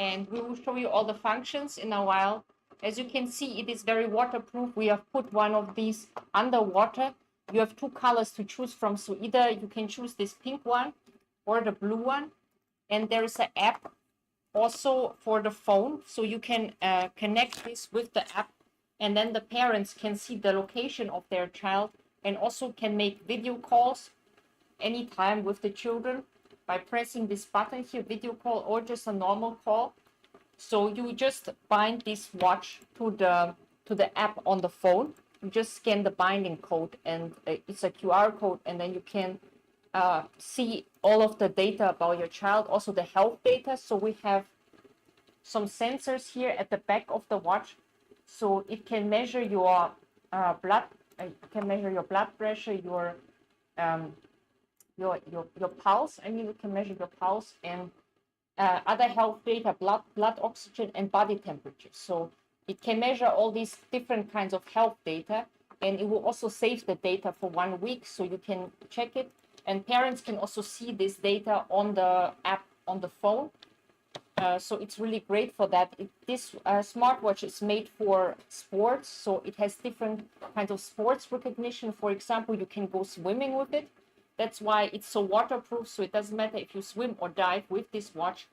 and we will show you all the functions in a while. As you can see, it is very waterproof. We have put one of these underwater. You have two colors to choose from, so either you can choose this pink one or the blue one. And there is an app also for the phone, so you can connect this with the app, and then the parents can see the location of their child and also can make video calls anytime with the children by pressing this button here, video call or just a normal call. So you just bind this watch to the app on the phone. You just scan the binding code, and it's a QR code, and then you can see all of the data about your child, also the health data. So we have some sensors here at the back of the watch, so it can measure your blood. It can measure your blood pressure, your pulse. I mean, it can measure your pulse and other health data, blood oxygen, and body temperature. So it can measure all these different kinds of health data, and it will also save the data for 1 week, so you can check it. And parents can also see this data on the app on the phone. So it's really great for that. This smartwatch is made for sports, so it has different kinds of sports recognition. For example, you can go swimming with it. That's why it's so waterproof, so it doesn't matter if you swim or dive with this watch.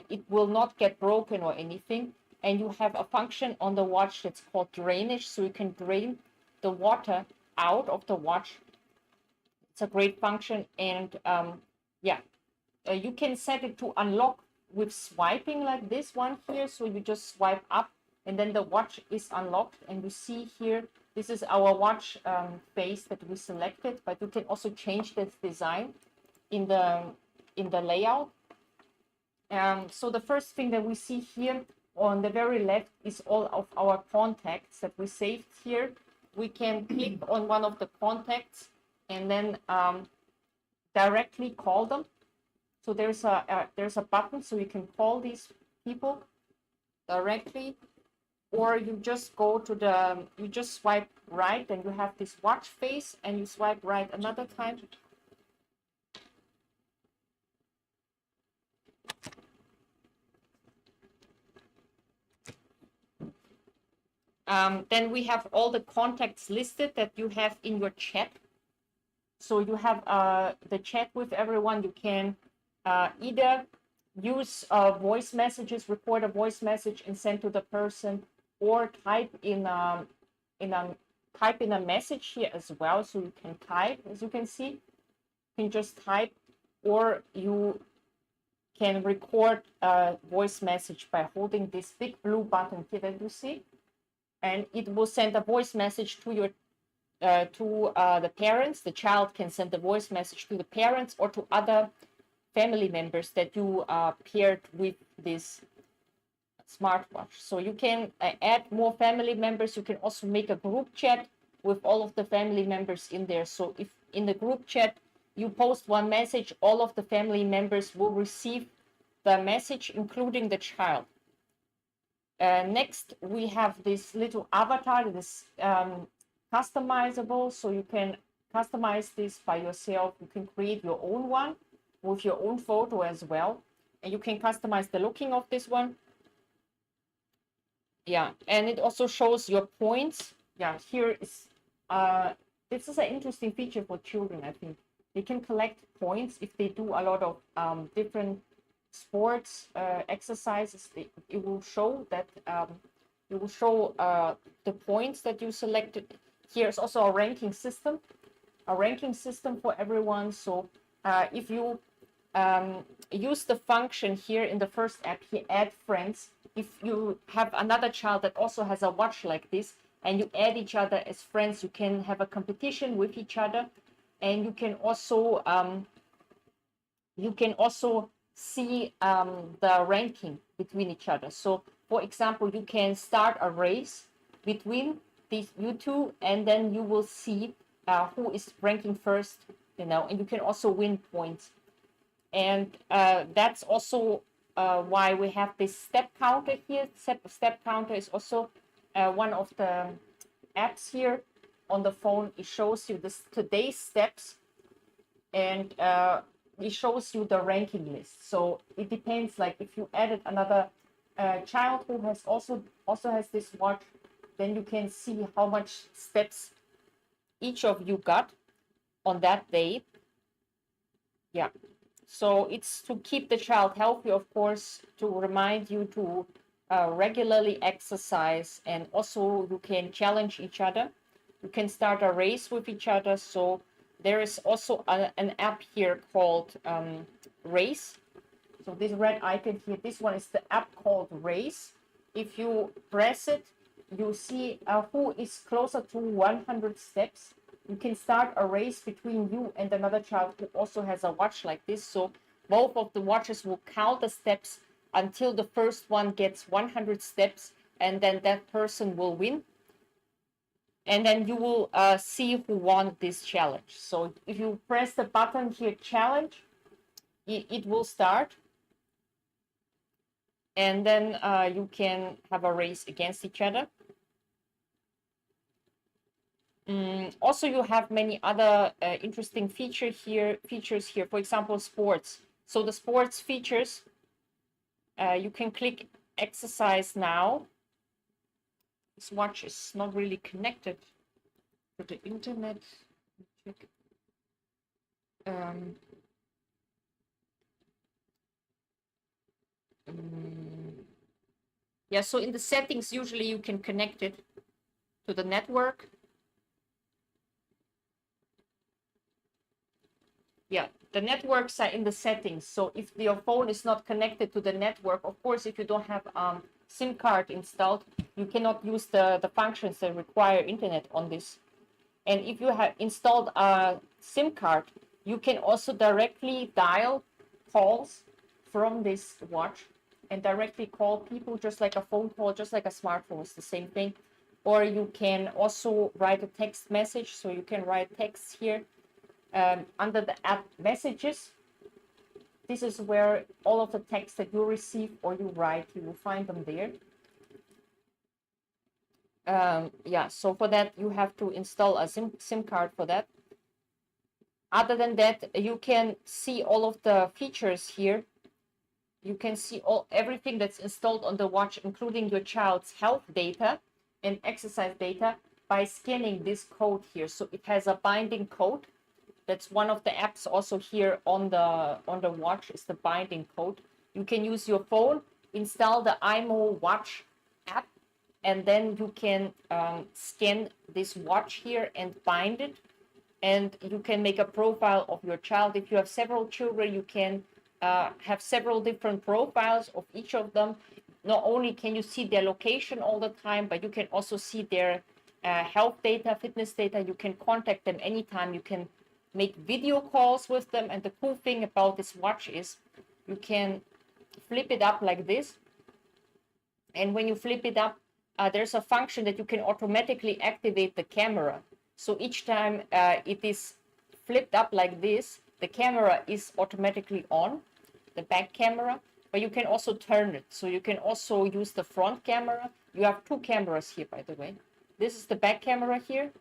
It will not get broken or anything. And you have a function on the watch that's called drainage, so you can drain the water out of the watch. It's a great function, and you can set it to unlock with swiping like this one here. So you just swipe up, and then the watch is unlocked, and you see here, this is our watch face that we selected, but you can also change this design in the layout. So the first thing that we see here on the very left is all of our contacts that we saved here. We can click on one of the contacts and then directly call them. So there's a button, so you can call these people directly, or you just go to you just swipe right, and you have this watch face, and you swipe right another time. Then we have all the contacts listed that you have in your chat. So you have the chat with everyone. You can either use voice messages, record a voice message and send to the person, or type in a message here as well. So you can type, as you can see, you can just type, or you can record a voice message by holding this big blue button here that you see, and it will send a voice message to your the parents. The child can send the voice message to the parents or to other family members that you paired with this smartwatch. So you can add more family members. You can also make a group chat with all of the family members in there. So if in the group chat you post one message, all of the family members will receive the message, including the child. Next, we have this little avatar that is customizable, so you can customize this by yourself. You can create your own one with your own photo as well, and you can customize the looking of this one. Yeah, and it also shows your points. Yeah, here is this is an interesting feature for children. I think they can collect points if they do a lot of different sports exercises. It will show that it will show the points that you selected. Here's also a ranking system for everyone. So if you use the function here in the first app here, add friends. If you have another child that also has a watch like this, and you add each other as friends, you can have a competition with each other, and you can also see the ranking between each other. So for example, you can start a race between these you two, and then you will see who is ranking first, and you can also win points. And that's also why we have this step counter here. Step counter is also one of the apps here on the phone. It shows you today's steps, and it shows you the ranking list. So it depends, like if you added another child who has also has this watch, then you can see how much steps each of you got on that day. Yeah, so it's to keep the child healthy, of course, to remind you to regularly exercise, and also you can challenge each other. You can start a race with each other. So there is also an app here called Race. So this red icon here, this one is the app called Race. If you press it, you see who is closer to 100 steps. You can start a race between you and another child who also has a watch like this. So both of the watches will count the steps until the first one gets 100 steps, and then that person will win. And then you will see who won this challenge. So if you press the button here, challenge, it will start. And then you can have a race against each other. Also, you have many other interesting features here. For example, sports. So the sports features, you can click exercise now. This watch is not really connected to the internet. Check. Yeah, so in the settings, usually you can connect it to the network. Yeah, the networks are in the settings. So if your phone is not connected to the network, of course, if you don't have SIM card installed, you cannot use the functions that require internet on this. And if you have installed a SIM card, you can also directly dial calls from this watch and directly call people, just like a phone call, just like a smartphone. It's the same thing. Or you can also write a text message. So you can write text here under the app messages. This is where all of the text that you receive or you write, you will find them there. Yeah, so for that, you have to install a SIM card for that. Other than that, you can see all of the features here. You can see everything that's installed on the watch, including your child's health data and exercise data, by scanning this code here. So it has a binding code. That's one of the apps also here on the watch, is the binding code. You can use your phone, install the imoo watch app, and then you can scan this watch here and bind it. And you can make a profile of your child. If you have several children, you can have several different profiles of each of them. Not only can you see their location all the time, but you can also see their health data, fitness data. You can contact them anytime. You can make video calls with them. And the cool thing about this watch is you can flip it up like this. And when you flip it up, there's a function that you can automatically activate the camera. So each time it is flipped up like this, the camera is automatically on, the back camera, but you can also turn it. So you can also use the front camera. You have two cameras here, by the way. This is the back camera here.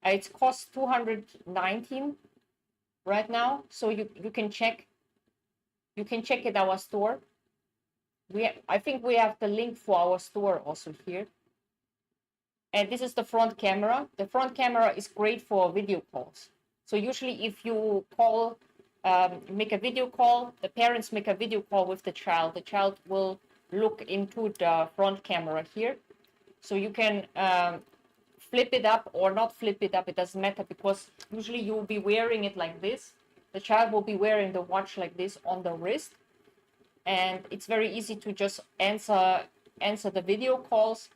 It costs 219 right now. So you can check. You can check at our store. I think we have the link for our store also here. And this is the front camera. The front camera is great for video calls. So usually if you call, make a video call, the parents make a video call with the child will look into the front camera here. So you can flip it up or not flip it up, it doesn't matter, because usually you will be wearing it like this. The child will be wearing the watch like this on the wrist. And it's very easy to just answer the video calls.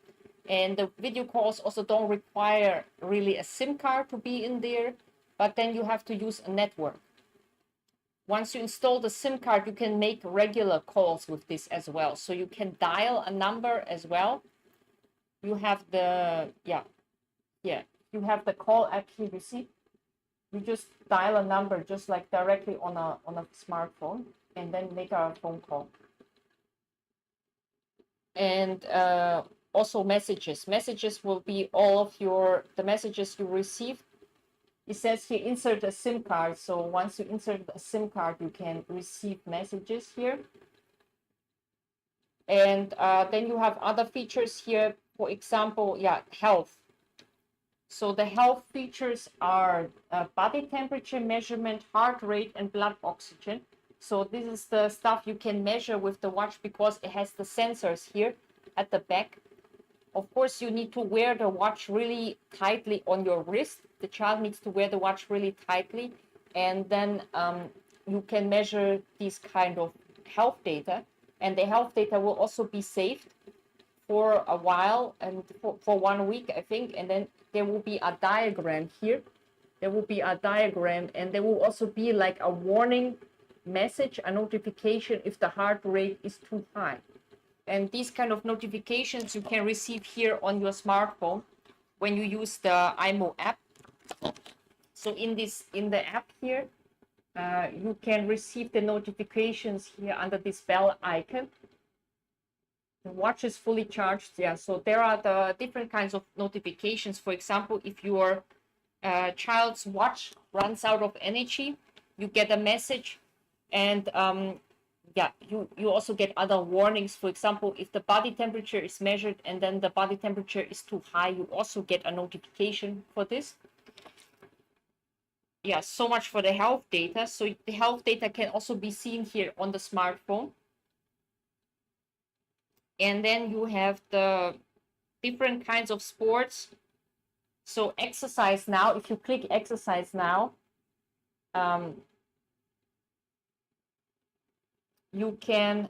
And the video calls also don't require really a SIM card to be in there, but then you have to use a network. Once you install the SIM card, you can make regular calls with this as well. So you can dial a number as well. You have the, you have the call app here, you see? You just dial a number just like directly on a smartphone and then make a phone call. And also messages. Messages will be all of the messages you receive it says here insert a SIM card. So once you insert a SIM card, you can receive messages here. And then you have other features here. For example, yeah, health. So the health features are body temperature measurement, heart rate, and blood oxygen. So this is the stuff you can measure with the watch because it has the sensors here at the back. Of course, you need to wear the watch really tightly on your wrist. The child needs to wear the watch really tightly, and then you can measure these kind of health data. And the health data will also be saved for a while and for 1 week, I think. And then there will be a diagram here. There will be a diagram, and there will also be like a warning message, a notification if the heart rate is too high. And these kind of notifications you can receive here on your smartphone when you use the imoo app. So in the app here, you can receive the notifications here under this bell icon. The watch is fully charged. Yeah, so there are the different kinds of notifications. For example, if your child's watch runs out of energy, you get a message. And yeah, you also get other warnings. For example, if the body temperature is measured and then the body temperature is too high, you also get a notification for this. Yeah, so much for the health data. So the health data can also be seen here on the smartphone. And then you have the different kinds of sports. So exercise now, if you click exercise now, you can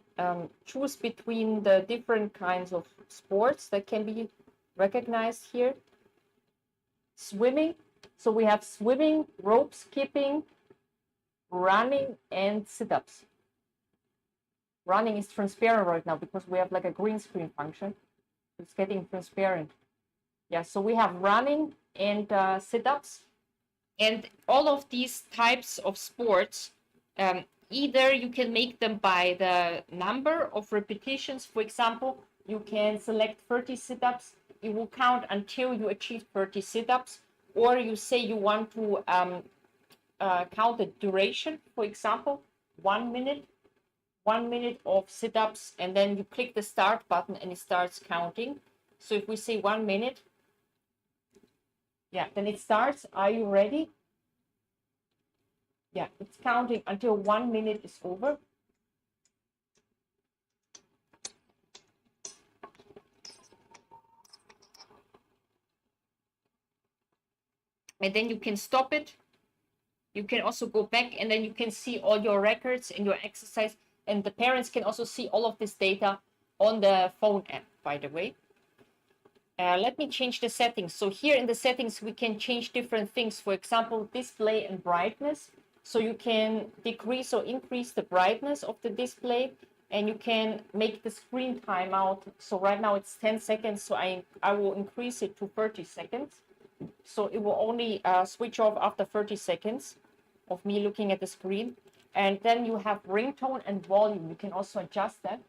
choose between the different kinds of sports that can be recognized here. Swimming. So we have swimming, rope skipping, running, and sit-ups. Running is transparent right now because we have like a green screen function. It's getting transparent. Yeah, so we have running and sit-ups. And all of these types of sports, either you can make them by the number of repetitions. For example, you can select 30 sit-ups. It will count until you achieve 30 sit-ups. Or you say you want to count the duration. For example, 1 minute. 1 minute of sit-ups, and then you click the start button and it starts counting. So if we say 1 minute, yeah, then it starts. Are you ready? Yeah, it's counting until 1 minute is over. And then you can stop it. You can also go back, and then you can see all your records and your exercise. And the parents can also see all of this data on the phone app, by the way. Let me change the settings. So here in the settings, we can change different things. For example, display and brightness. So you can decrease or increase the brightness of the display, and you can make the screen timeout. So right now it's 10 seconds. So I will increase it to 30 seconds. So it will only switch off after 30 seconds of me looking at the screen. And then you have ringtone and volume. You can also adjust that.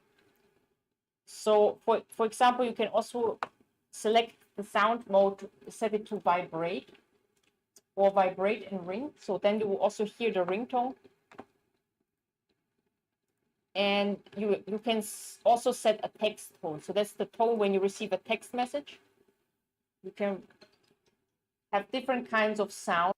So for example, you can also select the sound mode, set it to vibrate or vibrate and ring. So then you will also hear the ringtone. And you can also set a text tone. So that's the tone when you receive a text message. You can have different kinds of sound.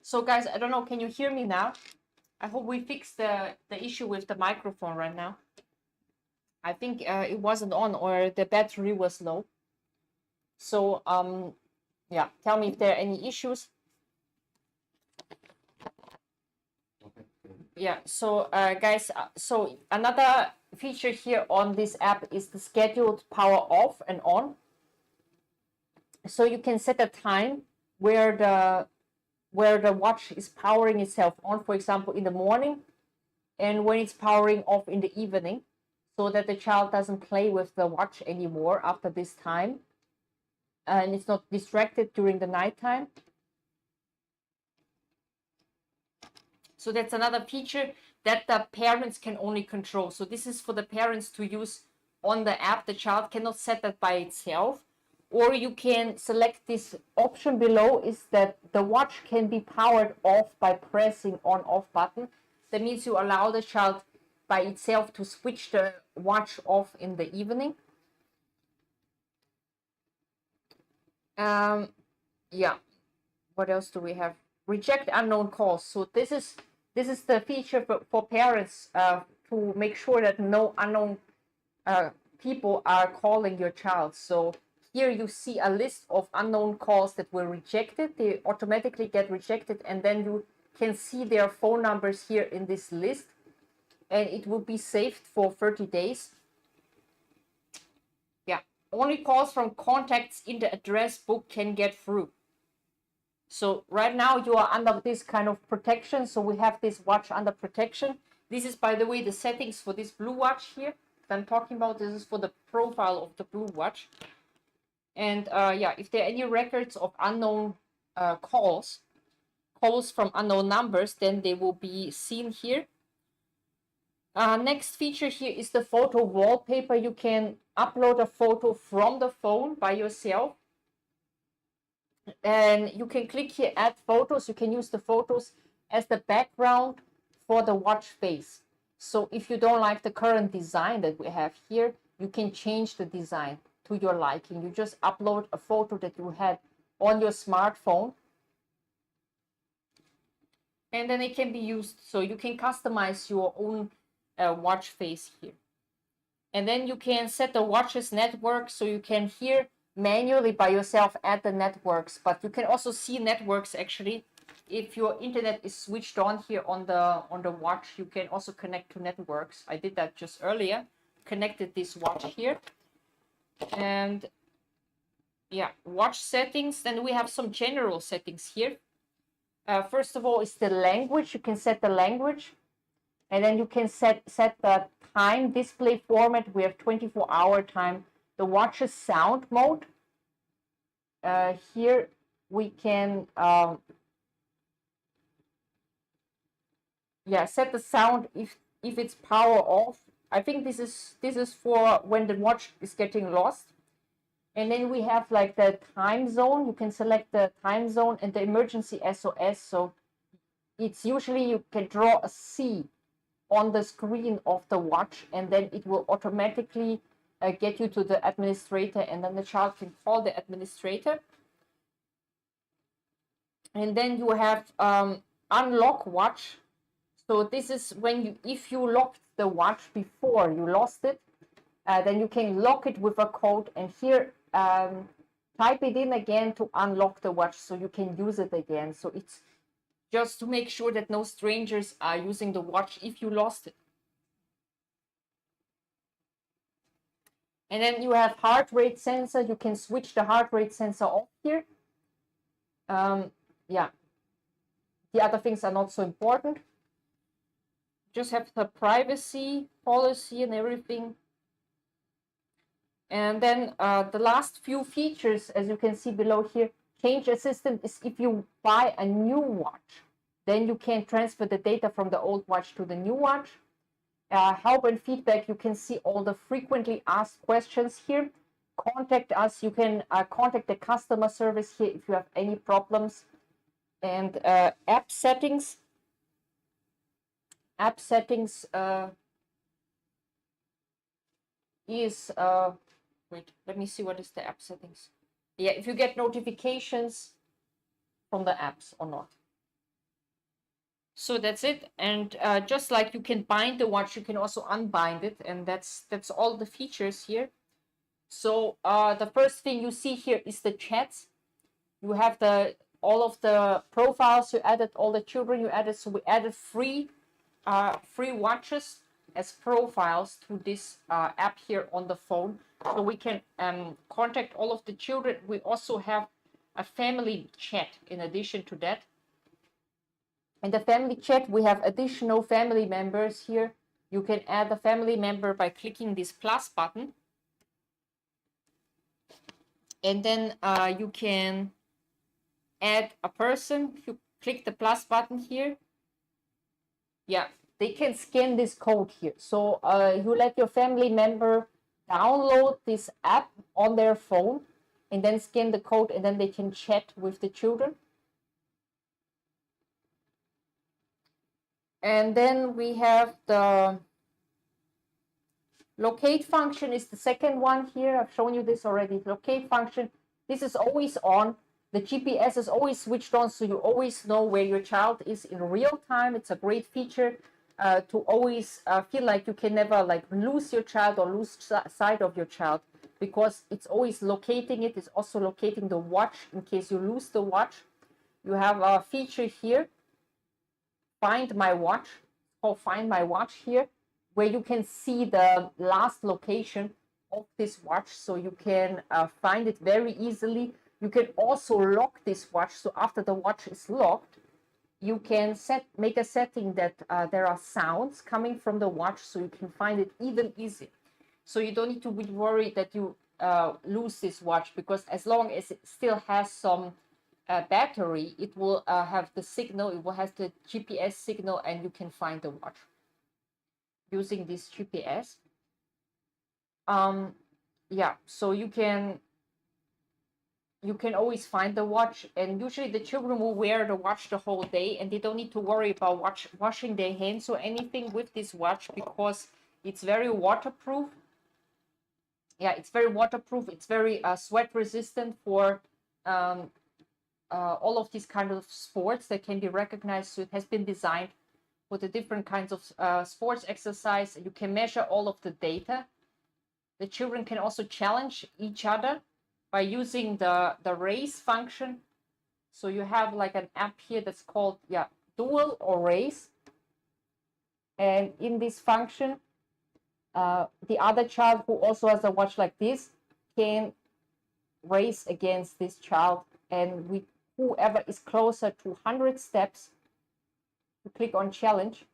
So guys, I don't know, can you hear me now? I hope we fixed the issue with the microphone right now. I think it wasn't on, or the battery was low. So yeah, tell me if there are any issues. Yeah, so guys, so another feature here on this app is the scheduled power off and on. So you can set a time where the watch is powering itself on, for example, in the morning, and when it's powering off in the evening, so that the child doesn't play with the watch anymore after this time, and it's not distracted during the nighttime. So that's another feature that the parents can only control. So this is for the parents to use on the app. The child cannot set that by itself. Or you can select this option below, is that the watch can be powered off by pressing on off button. That means you allow the child by itself to switch the watch off in the evening. Yeah, what else do we have? Reject unknown calls. So this is the feature for parents to make sure that no unknown people are calling your child. So here you see a list of unknown calls that were rejected. They automatically get rejected, and then you can see their phone numbers here in this list, and it will be saved for 30 days. Yeah, only calls from contacts in the address book can get through. So right now you are under this kind of protection. So we have this watch under protection. This is, by the way, the settings for this blue watch here that I'm talking about. This is for the profile of the blue watch. And yeah, if there are any records of unknown calls from unknown numbers, then they will be seen here. Next feature here is the photo wallpaper. You can upload a photo from the phone by yourself. And you can click here, add photos. You can use the photos as the background for the watch face. So if you don't like the current design that we have here, you can change the design to your liking. You just upload a photo that you had on your smartphone, and then it can be used. So you can customize your own watch face here. And then you can set the watch's network, so you can here manually by yourself add the networks, but you can also see networks actually. If your internet is switched on here on the watch, you can also connect to networks. I did that just earlier, connected this watch here. And yeah, watch settings. Then we have some general settings here. First of all is the language. You can set the language, and then you can set the time display format. We have 24-hour time. The watch's sound mode. Here we can yeah, set the sound if it's power off. I think this is for when the watch is getting lost. And then we have like the time zone. You can select the time zone and the emergency SOS. So it's usually you can draw a C on the screen of the watch, and then it will automatically get you to the administrator, and then the child can call the administrator. And then you have unlock watch. So this is when you, if you locked the watch before you lost it, then you can lock it with a code, and here type it in again to unlock the watch so you can use it again. So it's just to make sure that no strangers are using the watch if you lost it. And then you have heart rate sensor. You can switch the heart rate sensor off here. Yeah, the other things are not so important. Just have the privacy policy and everything. And then the last few features, as you can see below here, change assistant is if you buy a new watch, then you can transfer the data from the old watch to the new watch. Help and feedback, you can see all the frequently asked questions here. Contact us, you can contact the customer service here if you have any problems. And app settings. App settings is Wait, let me see what is the app settings. Yeah, if you get notifications from the apps or not. So that's it. And just like you can bind the watch, you can also unbind it. And that's all the features here. So the first thing you see here is the chats. You have all of the profiles you added, all the children you added. So we added free watches as profiles to this app here on the phone. So we can contact all of the children. We also have a family chat in addition to that. In the family chat, we have additional family members here. You can add a family member by clicking this plus button. And then you can add a person. If you click the plus button here, yeah, they can scan this code here. So you let your family member download this app on their phone and then scan the code, and then they can chat with the children. And then we have the locate function is the second one here. I've shown you this already. Locate function, this is always on. The GPS is always switched on, so you always know where your child is in real time. It's a great feature to always feel like you can never lose your child or lose sight of your child, because it's always locating it. It's also locating the watch in case you lose the watch. You have a feature here, Find My Watch, or Find My Watch here, where you can see the last location of this watch, so you can find it very easily. You can also lock this watch, so after the watch is locked, you can make a setting that there are sounds coming from the watch, so you can find it even easier. So you don't need to be worried that you lose this watch, because as long as it still has some battery, it will have the signal, it will have the GPS signal, and you can find the watch using this GPS. Yeah, so you can always find the watch, and usually the children will wear the watch the whole day, and they don't need to worry about washing their hands or anything with this watch, because it's very waterproof. Yeah, it's very waterproof. It's very sweat resistant for all of these kind of sports that can be recognized. So it has been designed for the different kinds of sports exercise. You can measure all of the data. The children can also challenge each other by using the race function. So you have like an app here that's called duel or race. And in this function, the other child who also has a watch like this can race against this child. And whoever is closer to 100 steps, you click on challenge.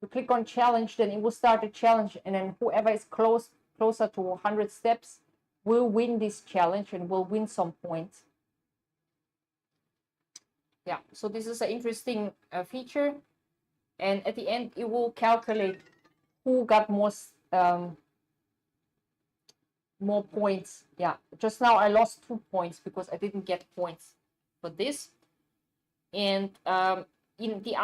You click on challenge, then it will start a challenge, and then whoever is closer to 100 steps will win this challenge and will win some points. Yeah, so this is an interesting feature, and at the end it will calculate who got more points. Yeah, just now I lost 2 points because I didn't get points for this. And in the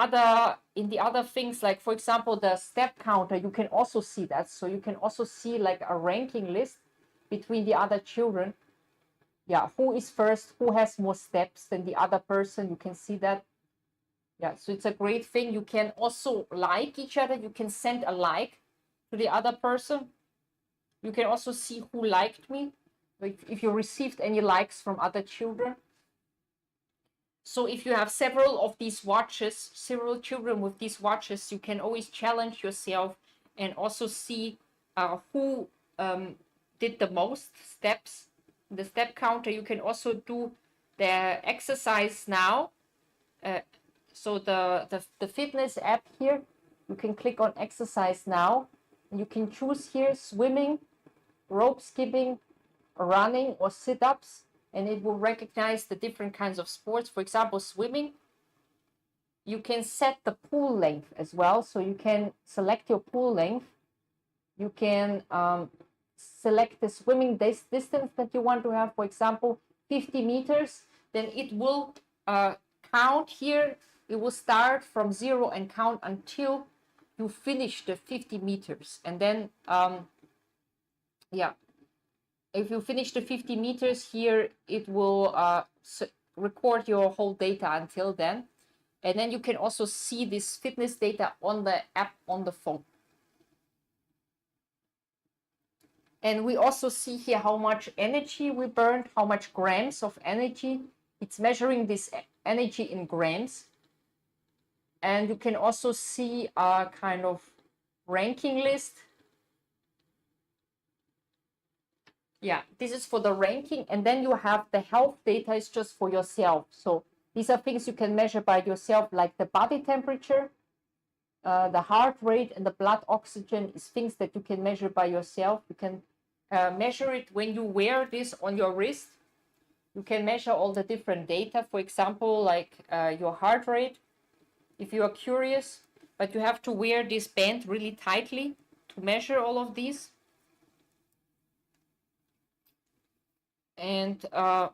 other things, like for example the step counter, you can also see that. So you can also see like a ranking list between the other children. Yeah, who is first, who has more steps than the other person. You can see that. Yeah, so it's a great thing. You can also like each other. You can send a like to the other person. You can also see who liked me, if you received any likes from other children. So if you have several of these watches, several children with these watches, you can always challenge yourself and also see who did the most steps. The step counter, you can also do the exercise now. So the fitness app here, you can click on exercise now. And you can choose here swimming, rope skipping, running, or sit-ups. And it will recognize the different kinds of sports. For example, swimming, you can set the pool length as well. So you can select your pool length. You can select the swimming distance that you want to have. For example, 50 meters. Then it will count here. It will start from 0 and count until you finish the 50 meters. And then yeah, if you finish the 50 meters here, it will record your whole data until then. And then you can also see this fitness data on the app on the phone. And we also see here how much energy we burned, how much grams of energy. It's measuring this energy in grams. And you can also see a kind of ranking list. Yeah, this is for the ranking. And then you have the health data is just for yourself. So these are things you can measure by yourself, like the body temperature, the heart rate, and the blood oxygen is things that you can measure by yourself. You can measure it when you wear this on your wrist. You can measure all the different data, for example, like your heart rate, if you are curious, but you have to wear this band really tightly to measure all of these. And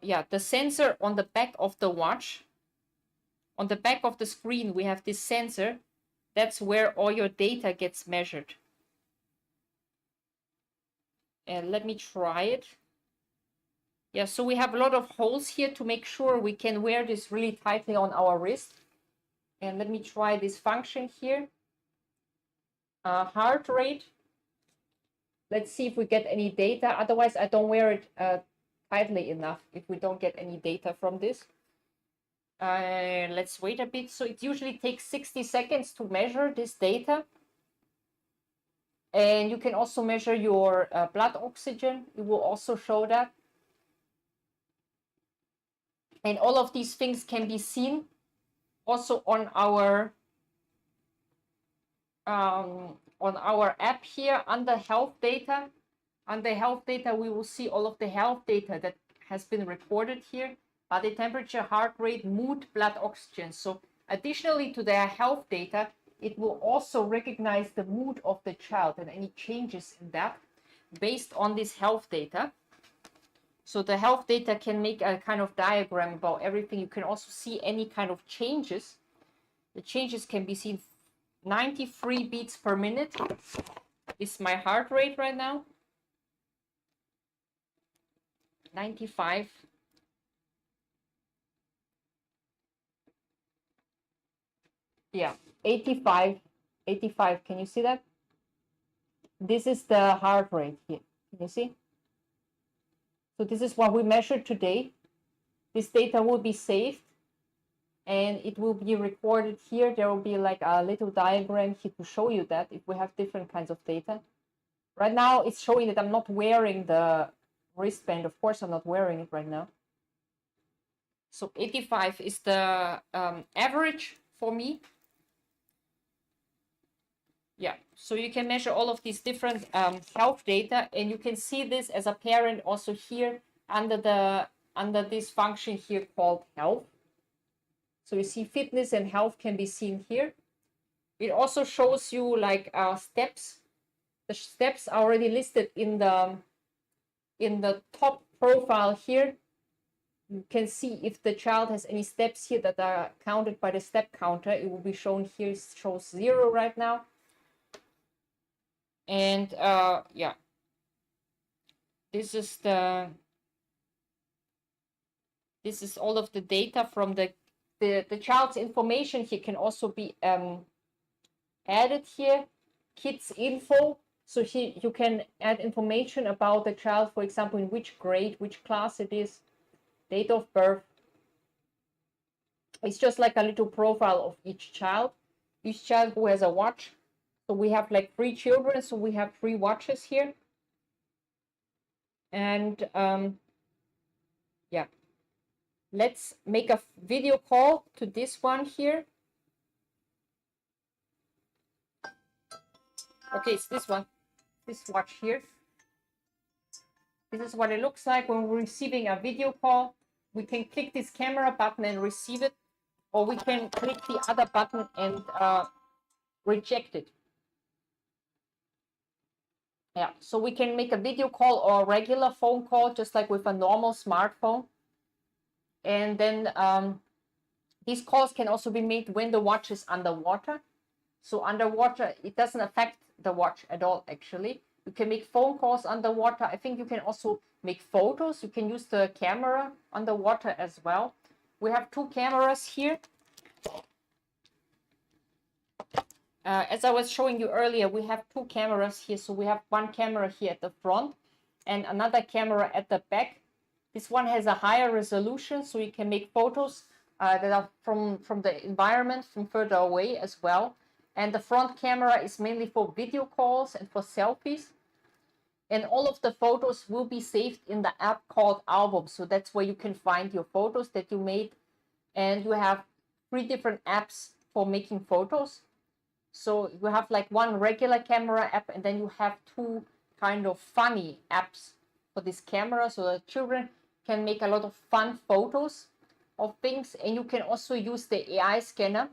yeah, the sensor on the back of the watch, on the back of the screen, we have this sensor. That's where all your data gets measured. And let me try it. Yeah, so we have a lot of holes here to make sure we can wear this really tightly on our wrist. And let me try this function here. Heart rate. Let's see if we get any data. Otherwise, I don't wear it tightly enough if we don't get any data from this. Let's wait a bit. So it usually takes 60 seconds to measure this data. And you can also measure your blood oxygen. It will also show that. And all of these things can be seen also on our app here under health data. Under health data, we will see all of the health data that has been recorded here. Body temperature, heart rate, mood, blood oxygen. So additionally to their health data, it will also recognize the mood of the child and any changes in that based on this health data. So the health data can make a kind of diagram about everything. You can also see any kind of changes. The changes can be seen. 93 beats per minute is my heart rate right now. 95. Yeah, 85. 85. Can you see that? This is the heart rate here. Can you see? So this is what we measured today. This data will be saved and it will be recorded here. There will be like a little diagram here to show you that if we have different kinds of data. Right now it's showing that I'm not wearing the wristband. Of course, I'm not wearing it right now. So 85 is the average for me. Yeah, so you can measure all of these different health data, and you can see this as a parent also here under this function here called health. So you see fitness and health can be seen here. It also shows you like steps. The steps are already listed in the top profile here. You can see if the child has any steps here that are counted by the step counter. It will be shown here. It shows 0 right now. And yeah, this is all of the data from the child's information here can also be added here. Kids info. So here you can add information about the child, for example, in which grade, which class it is, date of birth. It's just like a little profile of each child who has a watch. So we have like 3 children, so we have 3 watches here. And yeah, let's make a video call to this one here. Okay, it's this one, this watch here. This is what it looks like when we're receiving a video call. We can click this camera button and receive it, or we can click the other button and reject it. Yeah, so we can make a video call or a regular phone call, just like with a normal smartphone. And then these calls can also be made when the watch is underwater. So underwater, it doesn't affect the watch at all, actually. You can make phone calls underwater. I think you can also make photos. You can use the camera underwater as well. We have two cameras here. As I was showing you earlier, we have two cameras here. So we have one camera here at the front and another camera at the back. This one has a higher resolution, so you can make photos that are from the environment from further away as well. And the front camera is mainly for video calls and for selfies. And all of the photos will be saved in the app called Album. So that's where you can find your photos that you made. And you have 3 different apps for making photos. So you have like one regular camera app, and then you have 2 kind of funny apps for this camera. So the children can make a lot of fun photos of things. And you can also use the AI scanner.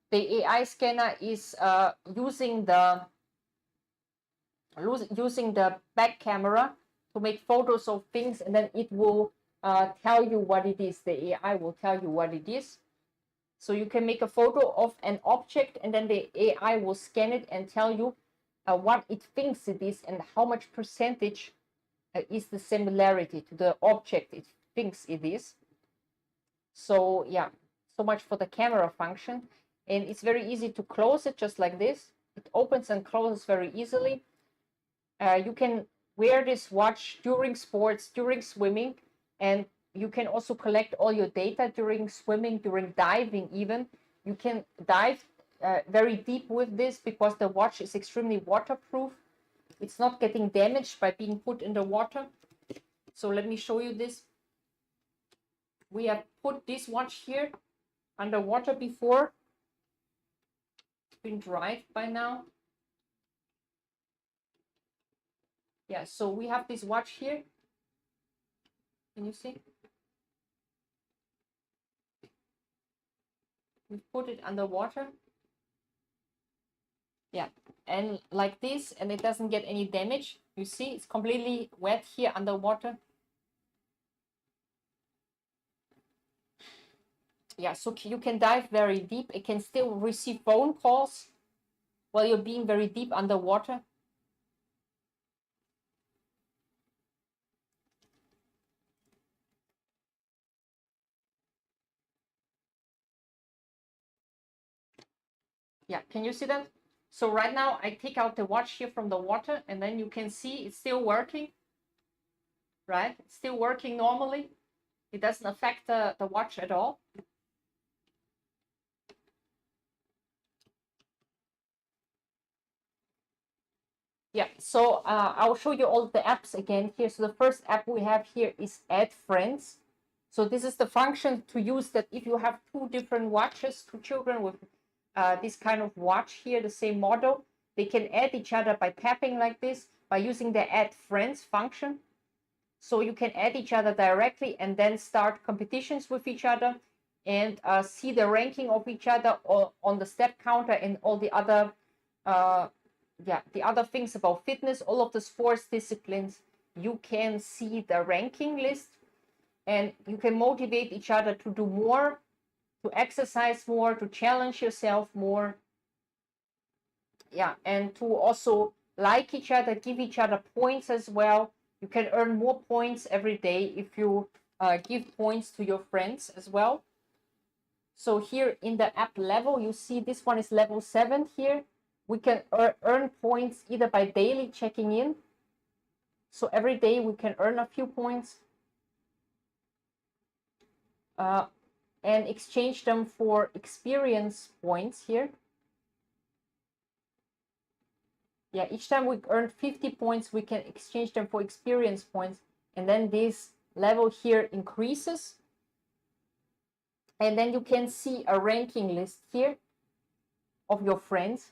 The AI scanner is using the back camera to make photos of things, and then it will tell you what it is. The AI will tell you what it is. So you can make a photo of an object, and then the AI will scan it and tell you what it thinks it is and how much percentage is the similarity to the object it thinks it is. So yeah, so much for the camera function. And it's very easy to close it just like this. It opens and closes very easily. You can wear this watch during sports, during swimming, and you can also collect all your data during swimming, during diving even. You can dive very deep with this because the watch is extremely waterproof. It's not getting damaged by being put in the water. So let me show you this. We have put this watch here underwater before. It's been dried by now. Yeah, so we have this watch here. Can you see? We put it underwater. Yeah, and like this, and it doesn't get any damage. You see, it's completely wet here underwater. Yeah, so you can dive very deep. It can still receive phone calls while you're being very deep underwater. Yeah, can you see that? So right now I take out the watch here from the water, and then you can see it's still working, right? It's still working normally. It doesn't affect the watch at all. Yeah, so I'll show you all the apps again here. So the first app we have here is Add Friends. So this is the function to use that if you have 2 different watches, 2 children with this kind of watch here, the same model, they can add each other by tapping like this, by using the Add Friends function. So you can add each other directly and then start competitions with each other and see the ranking of each other on the step counter and all the other the other things about fitness, all of the sports disciplines. You can see the ranking list, and you can motivate each other to do more, to exercise more, to challenge yourself more. Yeah, and to also like each other, give each other points as well. You can earn more points every day if you give points to your friends as well. So here in the app level, you see this one is level 7 here. We can earn points either by daily checking in. So every day we can earn a few points and exchange them for experience points here. Yeah, each time we earn 50 points, we can exchange them for experience points. And then this level here increases. And then you can see a ranking list here of your friends.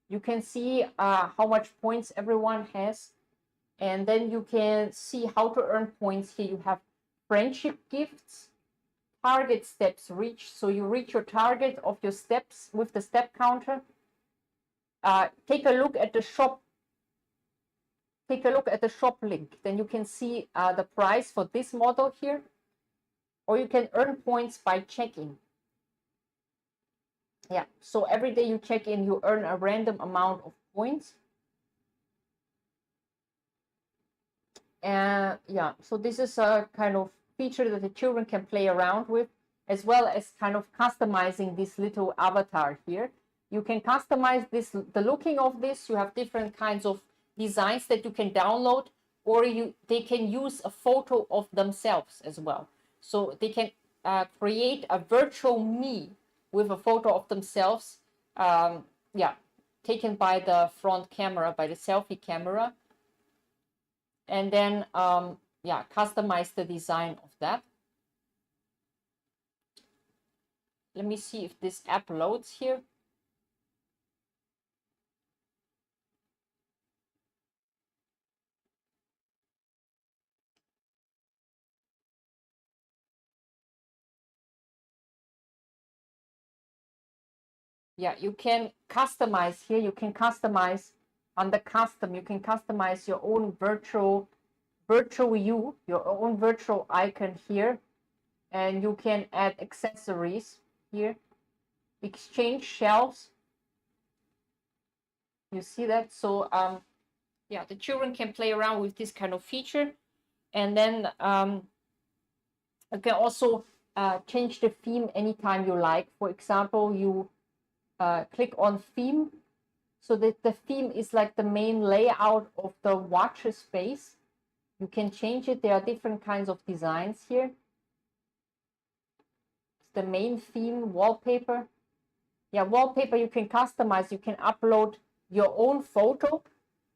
You can see how much points everyone has. And then you can see how to earn points here. You have friendship gifts, target steps reached. So you reach your target of your steps with the step counter. Take a look at the shop. Take a look at the shop link. Then you can see the price for this model here. Or you can earn points by checking. Yeah, so every day you check in, you earn a random amount of points. Yeah, so this is a kind of feature that the children can play around with, as well as kind of customizing this little avatar here. You can customize this, the looking of this. You have different kinds of designs that you can download, or they can use a photo of themselves as well. So they can create a virtual me with a photo of themselves, yeah, taken by the front camera, by the selfie camera, and then yeah, customize the design of that. Let me see if this app loads here. Yeah, you can customize here. You can customize under custom. You can customize your own virtual you, your own virtual icon here, and you can add accessories here. Exchange shelves. You see that? So yeah, the children can play around with this kind of feature, and then you can also change the theme anytime you like. For example, you click on theme, so that the theme is like the main layout of the watch space. You can change it. There are different kinds of designs here. It's the main theme, wallpaper. Yeah, wallpaper you can customize. You can upload your own photo,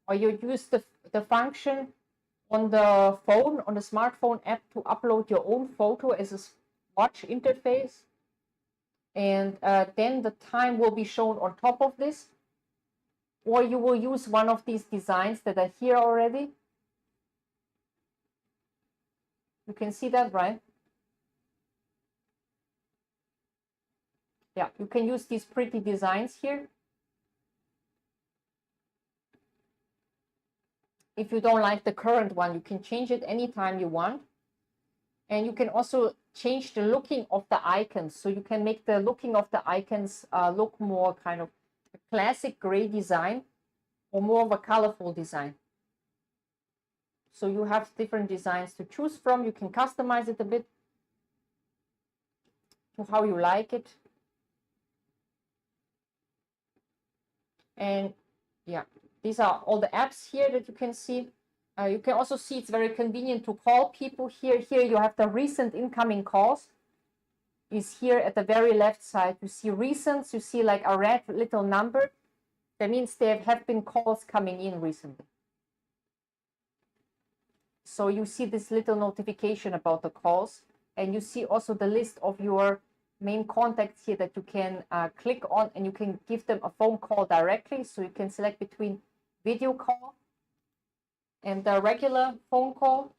or you use the function on the phone, on the smartphone app, to upload your own photo as a watch interface. And then the time will be shown on top of this. Or you will use one of these designs that are here already. You can see that, right? Yeah, you can use these pretty designs here. If you don't like the current one, you can change it anytime you want. And you can also change the looking of the icons. So you can make the looking of the icons look more kind of a classic gray design, or more of a colorful design. So you have different designs to choose from. You can customize it a bit to how you like it. And yeah, these are all the apps here that you can see. You can also see it's very convenient to call people here. Here you have the recent incoming calls. Is here at the very left side. You see recents. You see like a red little number. That means there have been calls coming in recently. So you see this little notification about the calls, and you see also the list of your main contacts here that you can click on, and you can give them a phone call directly. So you can select between video call and the regular phone call.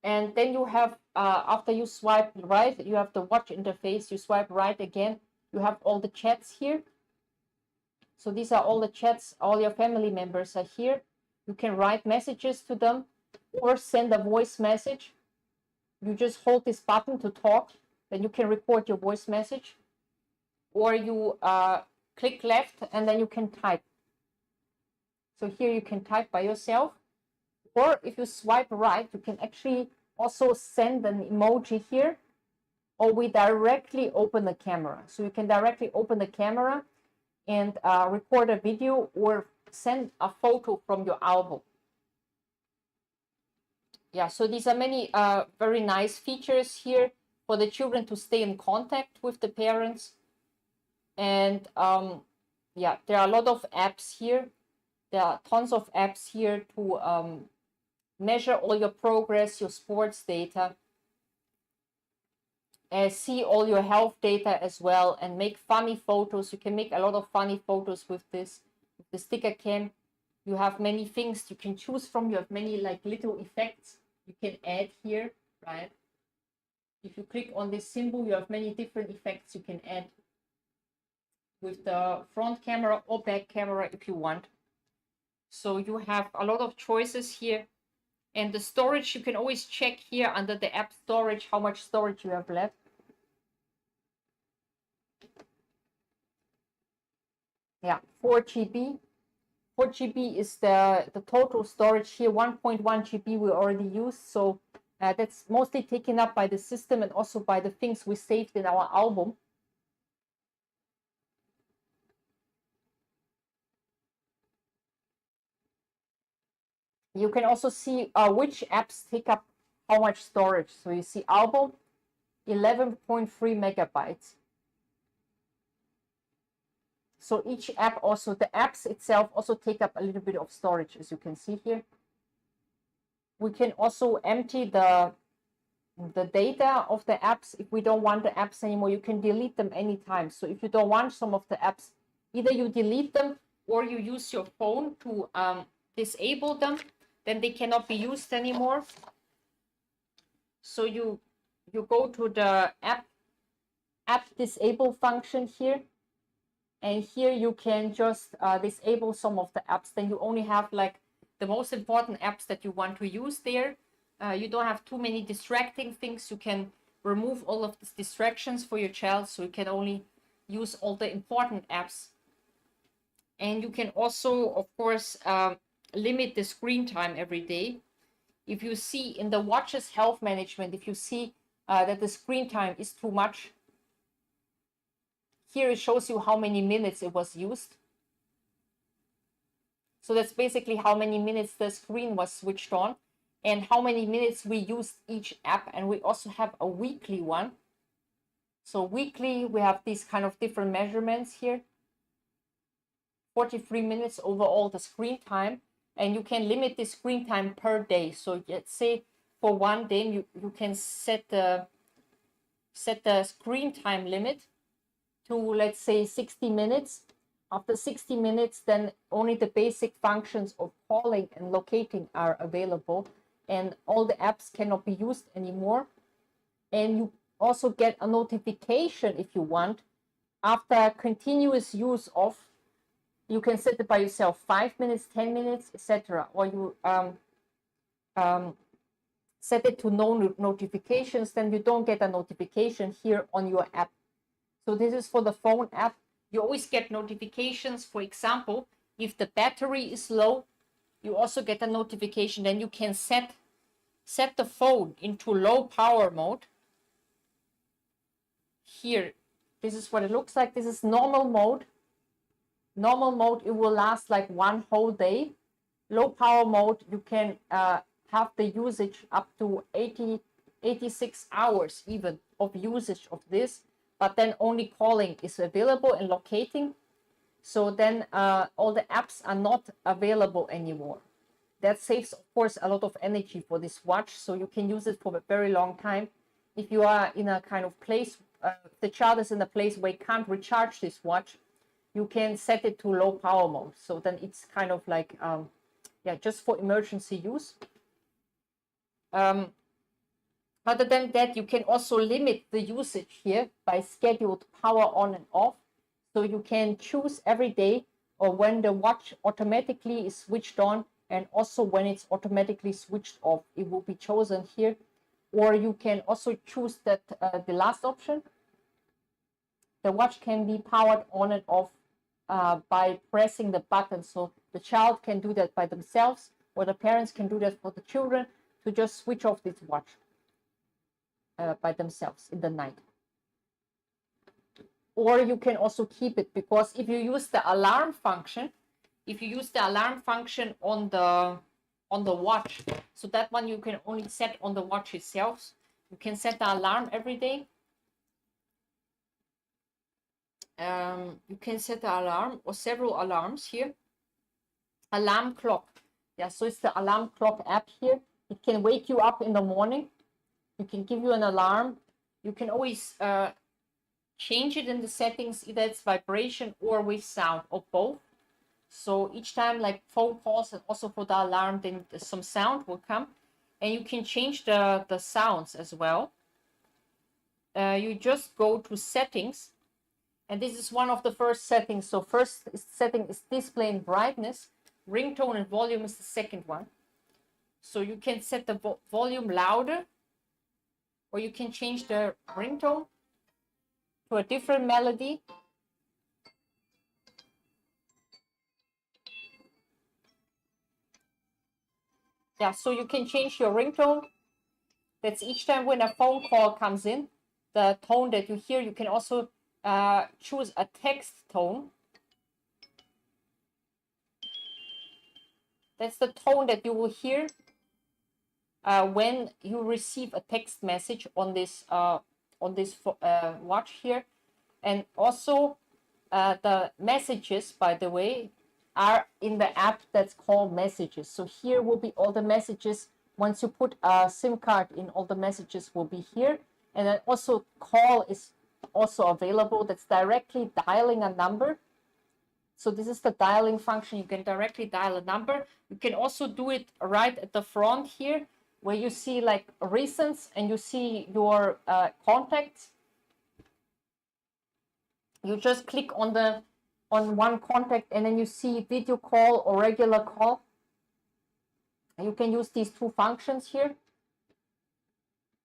And then you have, after you swipe right, you have the watch interface. You swipe right again, you have all the chats here. So these are all the chats. All your family members are here. You can write messages to them or send a voice message. You just hold this button to talk, then you can record your voice message. Or you click left and then you can type. So here you can type by yourself. Or if you swipe right, you can actually also send an emoji here, or we directly open the camera. So you can directly open the camera and record a video or send a photo from your album. Yeah, so these are many very nice features here for the children to stay in contact with the parents. And yeah, there are a lot of apps here. There are tons of apps here to measure all your progress, your sports data, see all your health data as well, and make funny photos. You can make a lot of funny photos with this, with the sticker cam. You have many things you can choose from. You have many like little effects you can add here, right? If you click on this symbol, you have many different effects you can add with the front camera or back camera if you want. So you have a lot of choices here. And the storage, you can always check here under the app storage how much storage you have left. Yeah, 4 GB. 4 GB is the total storage here. 1.1 GB we already used, so that's mostly taken up by the system and also by the things we saved in our album. You can also see which apps take up how much storage. So you see album, 11.3 megabytes. So each app also, the apps itself also take up a little bit of storage, as you can see here. We can also empty the data of the apps. If we don't want the apps anymore, you can delete them anytime. So if you don't want some of the apps, either you delete them or you use your phone to disable them, then they cannot be used anymore. So you go to the app disable function here, and here you can just disable some of the apps. Then you only have like the most important apps that you want to use there. You don't have too many distracting things. You can remove all of these distractions for your child, so you can only use all the important apps. And you can also, of course, limit the screen time every day. If you see in the watch's health management, if you see that the screen time is too much, here it shows you how many minutes it was used. So that's basically how many minutes the screen was switched on and how many minutes we used each app. And we also have a weekly one. So weekly, we have these kind of different measurements here. 43 minutes overall the screen time. And you can limit the screen time per day. So let's say for one day, you can set the screen time limit to, let's say, 60 minutes. After 60 minutes, then only the basic functions of calling and locating are available, and all the apps cannot be used anymore. And you also get a notification if you want after continuous use of, you can set it by yourself, 5 minutes, 10 minutes, etc. Or you set it to no notifications, then you don't get a notification here on your app. So this is for the phone app. You always get notifications. For example, if the battery is low, you also get a notification. Then you can set the phone into low power mode. Here, this is what it looks like. This is normal mode. Normal mode, it will last like one whole day. Low power mode, you can have the usage up to 86 hours even of usage of this. But then only calling is available and locating. So then all the apps are not available anymore. That saves, of course, a lot of energy for this watch. So you can use it for a very long time. If you are in a kind of place, the child is in a place where you can't recharge this watch, you can set it to low power mode. So then it's kind of like, just for emergency use. Other than that, you can also limit the usage here by scheduled power on and off. So you can choose every day or when the watch automatically is switched on, and also when it's automatically switched off, it will be chosen here. Or you can also choose that the last option. The watch can be powered on and off by pressing the button. So the child can do that by themselves, or the parents can do that for the children, to just switch off this watch by themselves in the night. Or you can also keep it, because if you use the alarm function, on the watch, so that one you can only set on the watch itself. You can set the alarm every day. You can set the alarm or several alarms here. Alarm clock. Yeah, so it's the alarm clock app here. It can wake you up in the morning. It can give you an alarm. You can always change it in the settings, either it's vibration or with sound, or both. So each time, like phone calls and also for the alarm, then some sound will come. And you can change the sounds as well. You just go to settings. And this is one of the first settings. So first setting is display and brightness. Ringtone and volume is the second one. So you can set the volume louder, or you can change the ringtone to a different melody. Yeah, so you can change your ringtone. That's each time when a phone call comes in, the tone that you hear. You can also choose a text tone. That's the tone that you will hear when you receive a text message on this watch here. And also the messages, by the way, are in the app that's called Messages. So here will be all the messages. Once you put a SIM card in, all the messages will be here. And then also call is also available. That's directly dialing a number. So this is the dialing function. You can directly dial a number. You can also do it right at the front here, where you see like recents and you see your contacts. You just click on one contact and then you see video call or regular call. And you can use these two functions here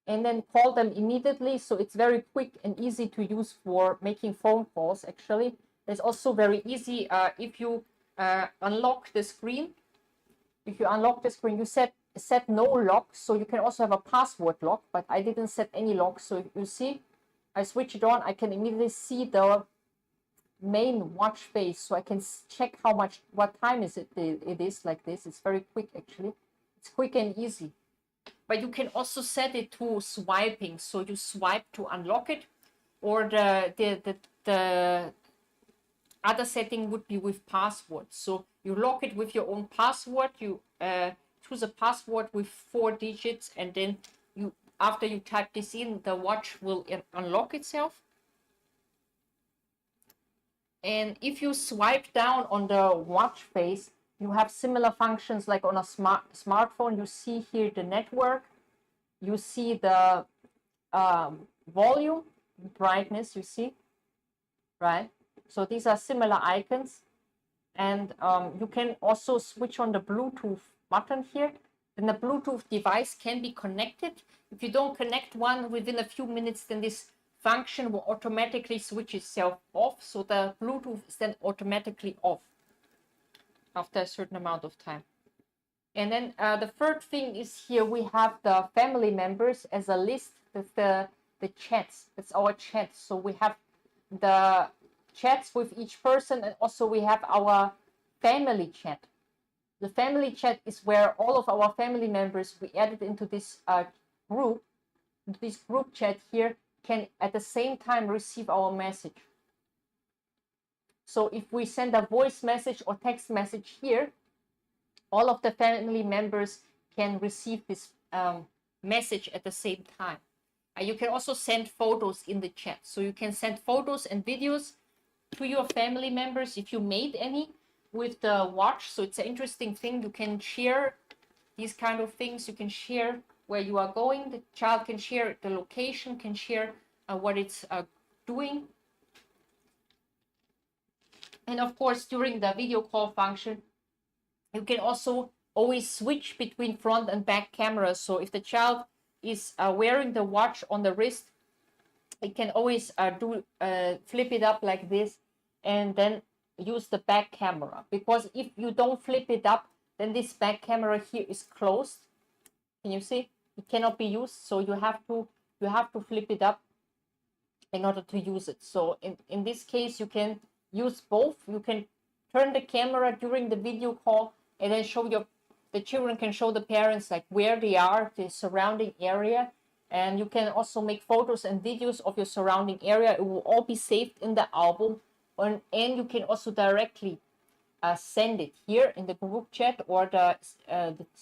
and then call them immediately. So it's very quick and easy to use for making phone calls. Actually, it's also very easy if you unlock the screen. If you unlock the screen, you set no lock. So you can also have a password lock, but I didn't set any lock. So you see, I switch it on, I can immediately see the main watch face, so I can check what time is it is like this. It's very quick actually. It's quick and easy. But you can also set it to swiping, so you swipe to unlock it, or the other setting would be with password. So you lock it with your own password. You choose a password with 4 digits, and then after you type this in, the watch will unlock itself. And if you swipe down on the watch face, you have similar functions like on a smartphone. You see here the network, you see the volume, brightness, you see, right? So these are similar icons. And you can also switch on the Bluetooth button here. Then the Bluetooth device can be connected. If you don't connect one within a few minutes, then this function will automatically switch itself off. So the Bluetooth is then automatically off after a certain amount of time. And then the third thing is here we have the family members as a list. That's the chats. That's our chats. So we have the chats with each person, and also we have our family chat. The family chat is where all of our family members we added into this group. This group chat here can at the same time receive our message. So if we send a voice message or text message here, all of the family members can receive this message at the same time. You can also send photos in the chat. So you can send photos and videos to your family members if you made any with the watch. So it's an interesting thing. You can share these kind of things. You can share where you are going. The child can share the location, can share what it's doing. And of course, during the video call function, you can also always switch between front and back cameras. So if the child is wearing the watch on the wrist, it can always flip it up like this and then use the back camera. Because if you don't flip it up, then this back camera here is closed. Can you see? It cannot be used. So you have to flip it up in order to use it. So in this case, you can use both. You can turn the camera during the video call and then the children can show the parents like where they are, the surrounding area. And you can also make photos and videos of your surrounding area. It will all be saved in the album. And you can also directly send it here in the group chat or the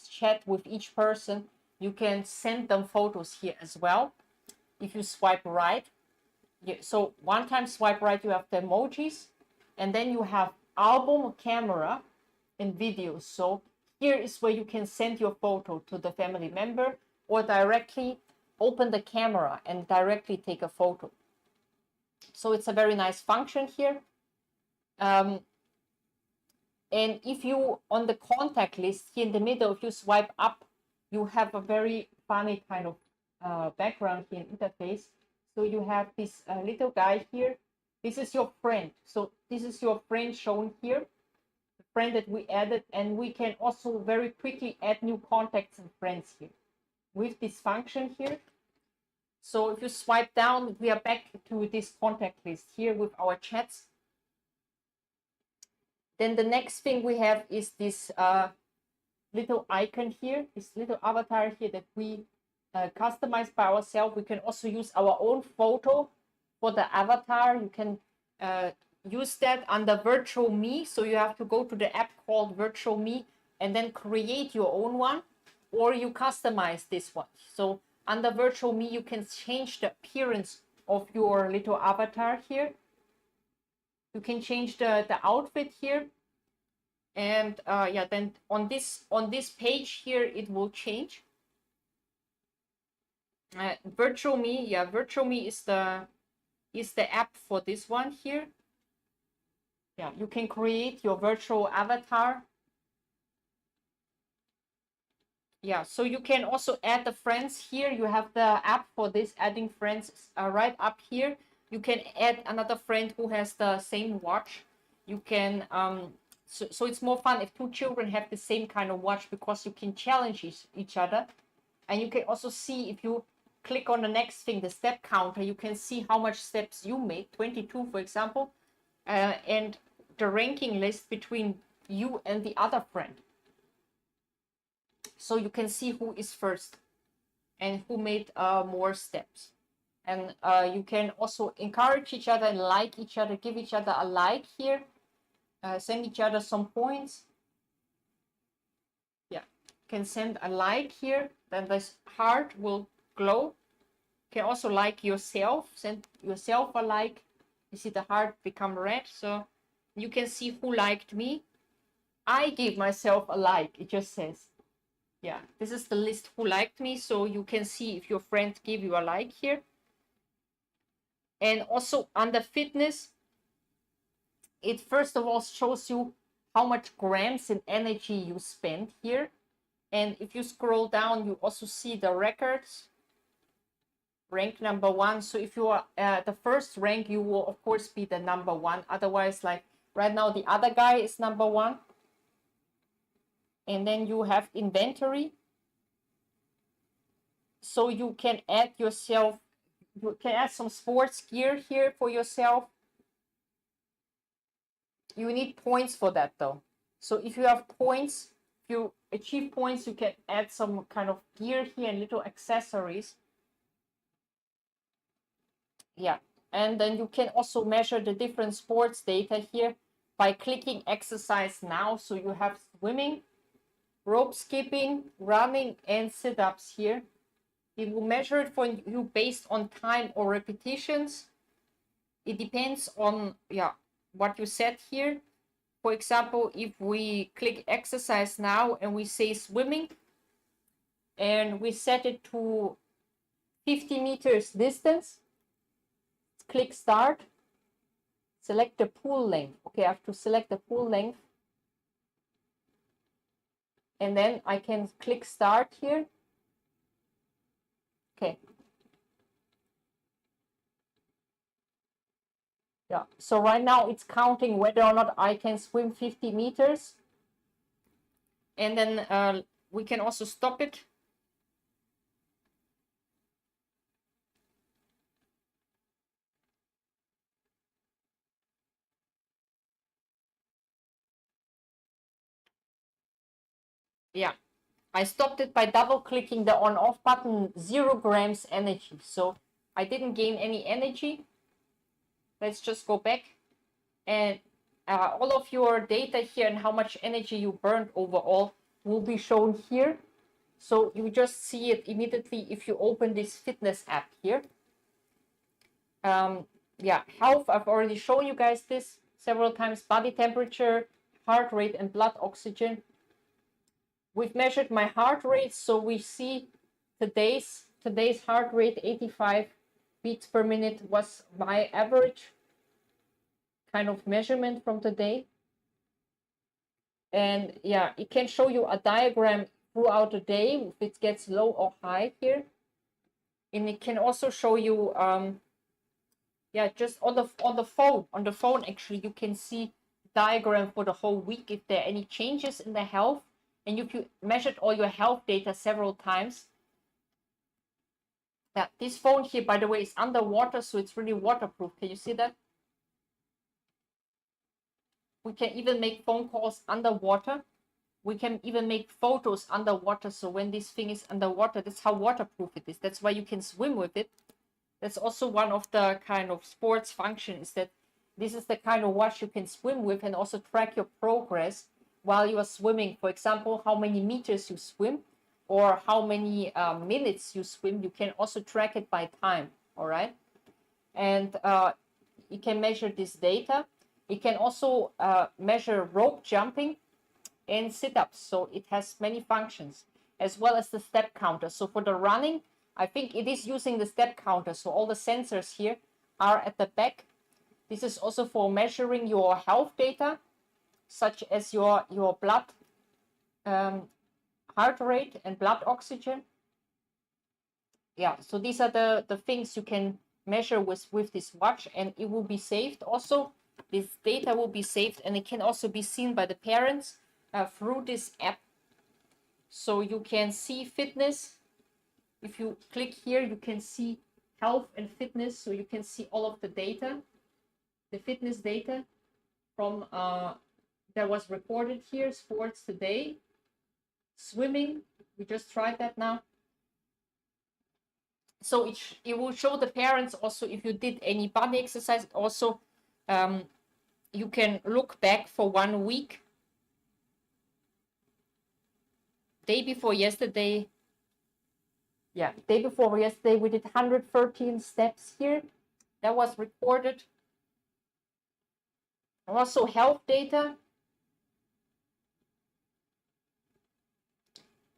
chat with each person. You can send them photos here as well. If you swipe right. So one time swipe right, you have the emojis. And then you have album, camera, and videos. So here is where you can send your photo to the family member or directly open the camera and directly take a photo. So it's a very nice function here. And if you, on the contact list here in the middle, if you swipe up, you have a very funny kind of background here in interface. So you have this little guy here. This is your friend. So this is your friend shown here. friend that we added, and we can also very quickly add new contacts and friends here with this function here. So if you swipe down, we are back to this contact list here with our chats. Then the next thing we have is this little icon here, this little avatar here that we customize by ourselves. We can also use our own photo for the avatar. You can use that under Virtual Me. So you have to go to the app called Virtual Me and then create your own one, or you customize this one. So under Virtual Me, you can change the appearance of your little avatar here. You can change the outfit here. And yeah, then on this page here, it will change. Virtual Me, yeah, Virtual Me is the app for this one here. Yeah, you can create your virtual avatar. Yeah, so you can also add the friends here. You have the app for this, adding friends right up here. You can add another friend who has the same watch. You can so it's more fun if two children have the same kind of watch, because you can challenge each other. And you can also see, if you click on the next thing, the step counter, you can see how much steps you made, 22 for example, and the ranking list between you and the other friend. So you can see who is first and who made more steps. And you can also encourage each other and like each other, give each other a like here, send each other some points. Yeah, you can send a like here, then this heart will glow. You can also like yourself, send yourself a like. You see the heart become red, so you can see who liked me. I give myself a like, it just says. Yeah, this is the list who liked me, so you can see if your friend gave you a like here. And also under fitness, it first of all shows you how much grams in energy you spent here. And if you scroll down, you also see the records. Rank number 1. So if you are the first rank, you will of course be the number 1. Otherwise, like right now, the other guy is number 1. And then you have inventory. So you can add yourself, you can add some sports gear here for yourself. You need points for that though. So if you have points, if you achieve points, you can add some kind of gear here and little accessories. Yeah, and then you can also measure the different sports data here by clicking exercise now. So you have swimming, rope skipping, running, and sit-ups here. It will measure it for you based on time or repetitions. It depends on what you set here. For example, if we click exercise now and we say swimming, and we set it to 50 meters distance, click start, select the pool length. Okay, I have to select the pool length. And then I can click start here. Okay. Yeah, so right now it's counting whether or not I can swim 50 meters. And then we can also stop it. Yeah, I stopped it by double clicking the on off button, 0 grams energy. So I didn't gain any energy. Let's just go back, and all of your data here and how much energy you burned overall will be shown here. So you just see it immediately if you open this fitness app here. Yeah, health, I've already shown you guys this several times. Body temperature, heart rate, and blood oxygen. We've measured my heart rate, so we see today's heart rate, 85 beats per minute, was my average kind of measurement from today. And yeah, it can show you a diagram throughout the day if it gets low or high here. And it can also show you yeah, just on the phone actually, you can see diagram for the whole week if there are any changes in the health. And if you measured all your health data several times. Now, this phone here, by the way, is underwater, so it's really waterproof. Can you see that? We can even make phone calls underwater. We can even make photos underwater. So when this thing is underwater, that's how waterproof it is. That's why you can swim with it. That's also one of the kind of sports functions, that this is the kind of watch you can swim with and also track your progress while you are swimming. For example, how many meters you swim or how many minutes you swim. You can also track it by time. All right. And you can measure this data. It can also measure rope jumping and sit-ups. So it has many functions, as well as the step counter. So for the running, I think it is using the step counter. So all the sensors here are at the back. This is also for measuring your health data, such as your blood heart rate and blood oxygen. Yeah, so these are the things you can measure with this watch, and it will be saved. Also, this data will be saved, and it can also be seen by the parents through this app. So you can see fitness. If you click here, you can see health and fitness. So you can see all of the data, the fitness data from that was recorded here. Sports today, swimming. We just tried that now. So it will show the parents also if you did any body exercise. Also, you can look back for 1 week. Day before yesterday, day before yesterday, we did 113 steps here. That was recorded. Also health data.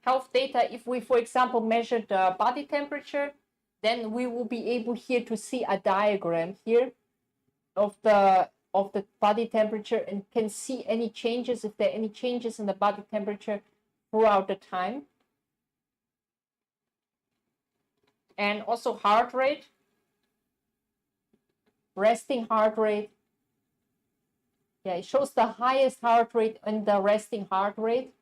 Health data, if we, for example, measure the body temperature, then we will be able here to see a diagram here of the body temperature and can see any changes, if there are any changes in the body temperature throughout the time. And also heart rate, resting heart rate. Yeah, it shows the highest heart rate and the resting heart rate.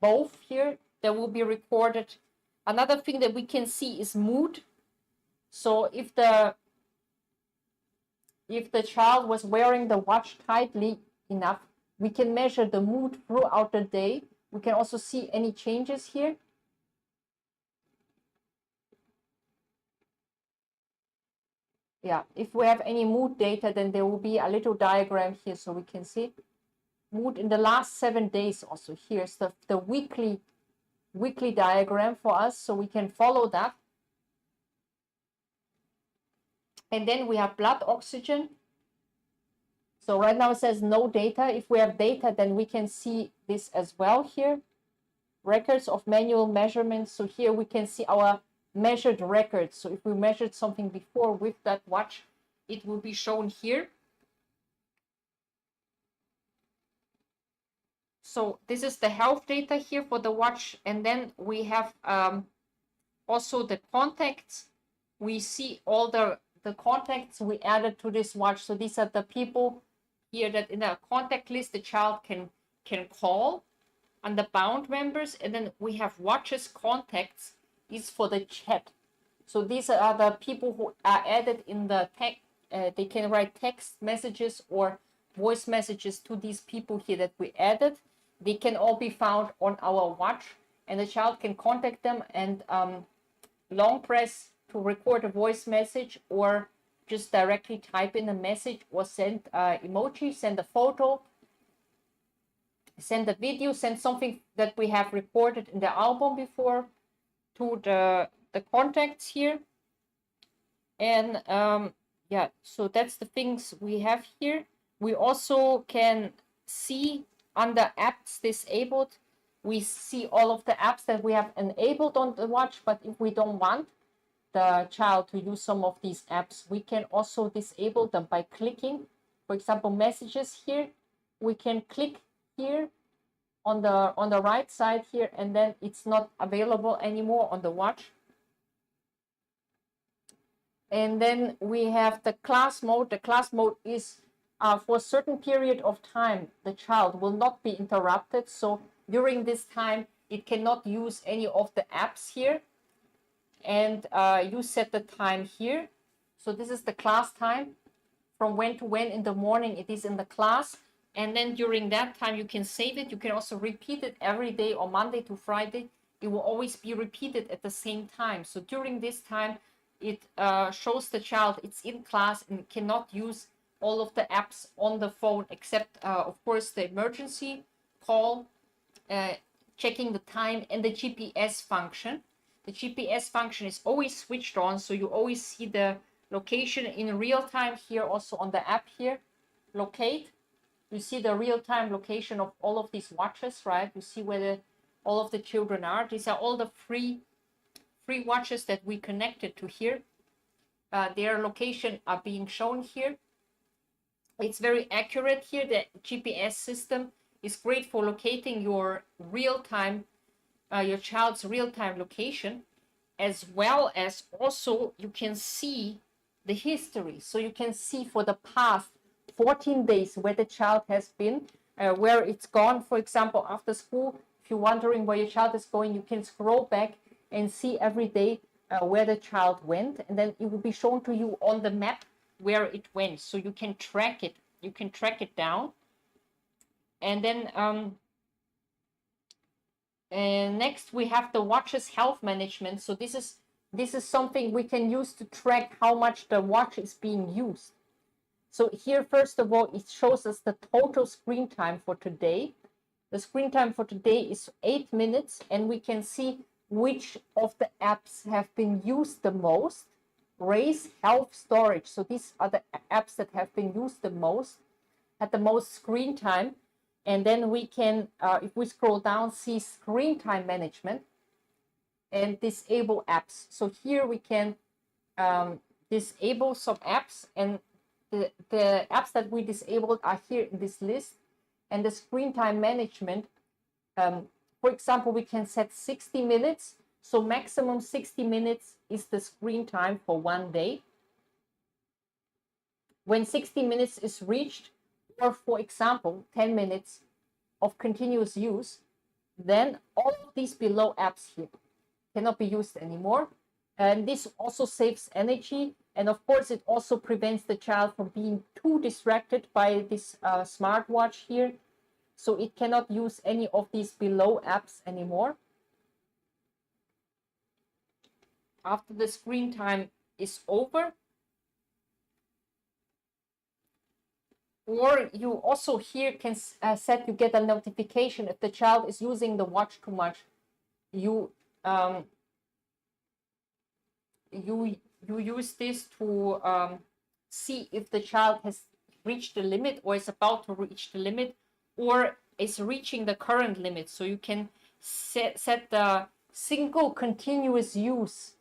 Both here, that will be recorded. Another thing that we can see is mood. So if the child was wearing the watch tightly enough, we can measure the mood throughout the day. We can also see any changes here. Yeah, if we have any mood data, then there will be a little diagram here so we can see mood in the last 7 days. Also here's the weekly diagram for us, so we can follow that. And then we have blood oxygen. So right now it says no data. If we have data, then we can see this as well here. Records of manual measurements. So here we can see our measured records. So if we measured something before with that watch, it will be shown here. So this is the health data here for the watch. And then we have also the contacts. We see all the contacts we added to this watch. So these are the people here that in a contact list the child can call, and the bound members. And then we have watches contacts is for the chat. So these are the people who are added in the text. They can write text messages or voice messages to these people here that we added. They can all be found on our watch, and the child can contact them and long press to record a voice message, or just directly type in a message, or send emoji, send a photo, send a video, send something that we have recorded in the album before to the contacts here. And yeah, so that's the things we have here. We also can see under apps disabled, we see all of the apps that we have enabled on the watch. But if we don't want the child to use some of these apps, we can also disable them by clicking. For example, messages here, we can click here on the right side here, and then it's not available anymore on the watch. And then we have the class mode. The class mode is for a certain period of time, the child will not be interrupted. So during this time, it cannot use any of the apps here. And you set the time here. So this is the class time. From when to when in the morning it is in the class. And then during that time, you can save it. You can also repeat it every day or Monday to Friday. It will always be repeated at the same time. So during this time, it shows the child it's in class and cannot use all of the apps on the phone, except, of course, the emergency call, checking the time, and the GPS function. The GPS function is always switched on, so you always see the location in real time here, also on the app here. Locate. You see the real-time location of all of these watches, right? You see where all of the children are. These are all the free watches that we connected to here. Their location are being shown here. It's very accurate here. The GPS system is great for locating your real-time, your child's real-time location, as well as also you can see the history. So you can see for the past 14 days where the child has been, where it's gone. For example, after school, if you're wondering where your child is going, you can scroll back and see every day where the child went, and then it will be shown to you on the map where it went, so you can track it. You can track it down. And then next we have the watch's health management. So this is something we can use to track how much the watch is being used. So here, first of all, it shows us the total screen time for today. The screen time for today is 8 minutes, and we can see which of the apps have been used the most. Raise, health, storage. So these are the apps that have been used the most, at the most screen time. And then we can, if we scroll down, see screen time management and disable apps. So here we can disable some apps, and the apps that we disabled are here in this list. And the screen time management, for example, we can set 60 minutes. So maximum 60 minutes is the screen time for one day. When 60 minutes is reached, or for example, 10 minutes of continuous use, then all of these below apps here cannot be used anymore. And this also saves energy. And of course, it also prevents the child from being too distracted by this smartwatch here. So it cannot use any of these below apps anymore. After the screen time is over, or you also here can set, you get a notification if the child is using the watch too much. You use this to see if the child has reached the limit, or is about to reach the limit, or is reaching the current limit. So you can set the single continuous use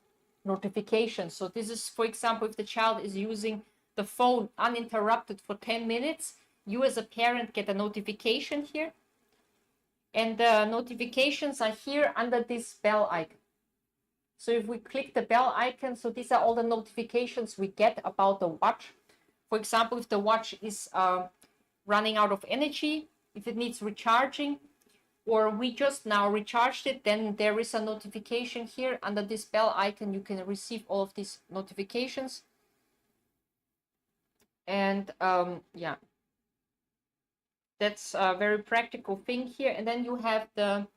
notification. So this is, for example, if the child is using the phone uninterrupted for 10 minutes, you as a parent get a notification here. And the notifications are here under this bell icon. So if we click the bell icon, so these are all the notifications we get about the watch. For example, if the watch is running out of energy, if it needs recharging, or we just now recharged it, then there is a notification here under this bell icon. You can receive all of these notifications. And yeah, that's a very practical thing here. And then you have the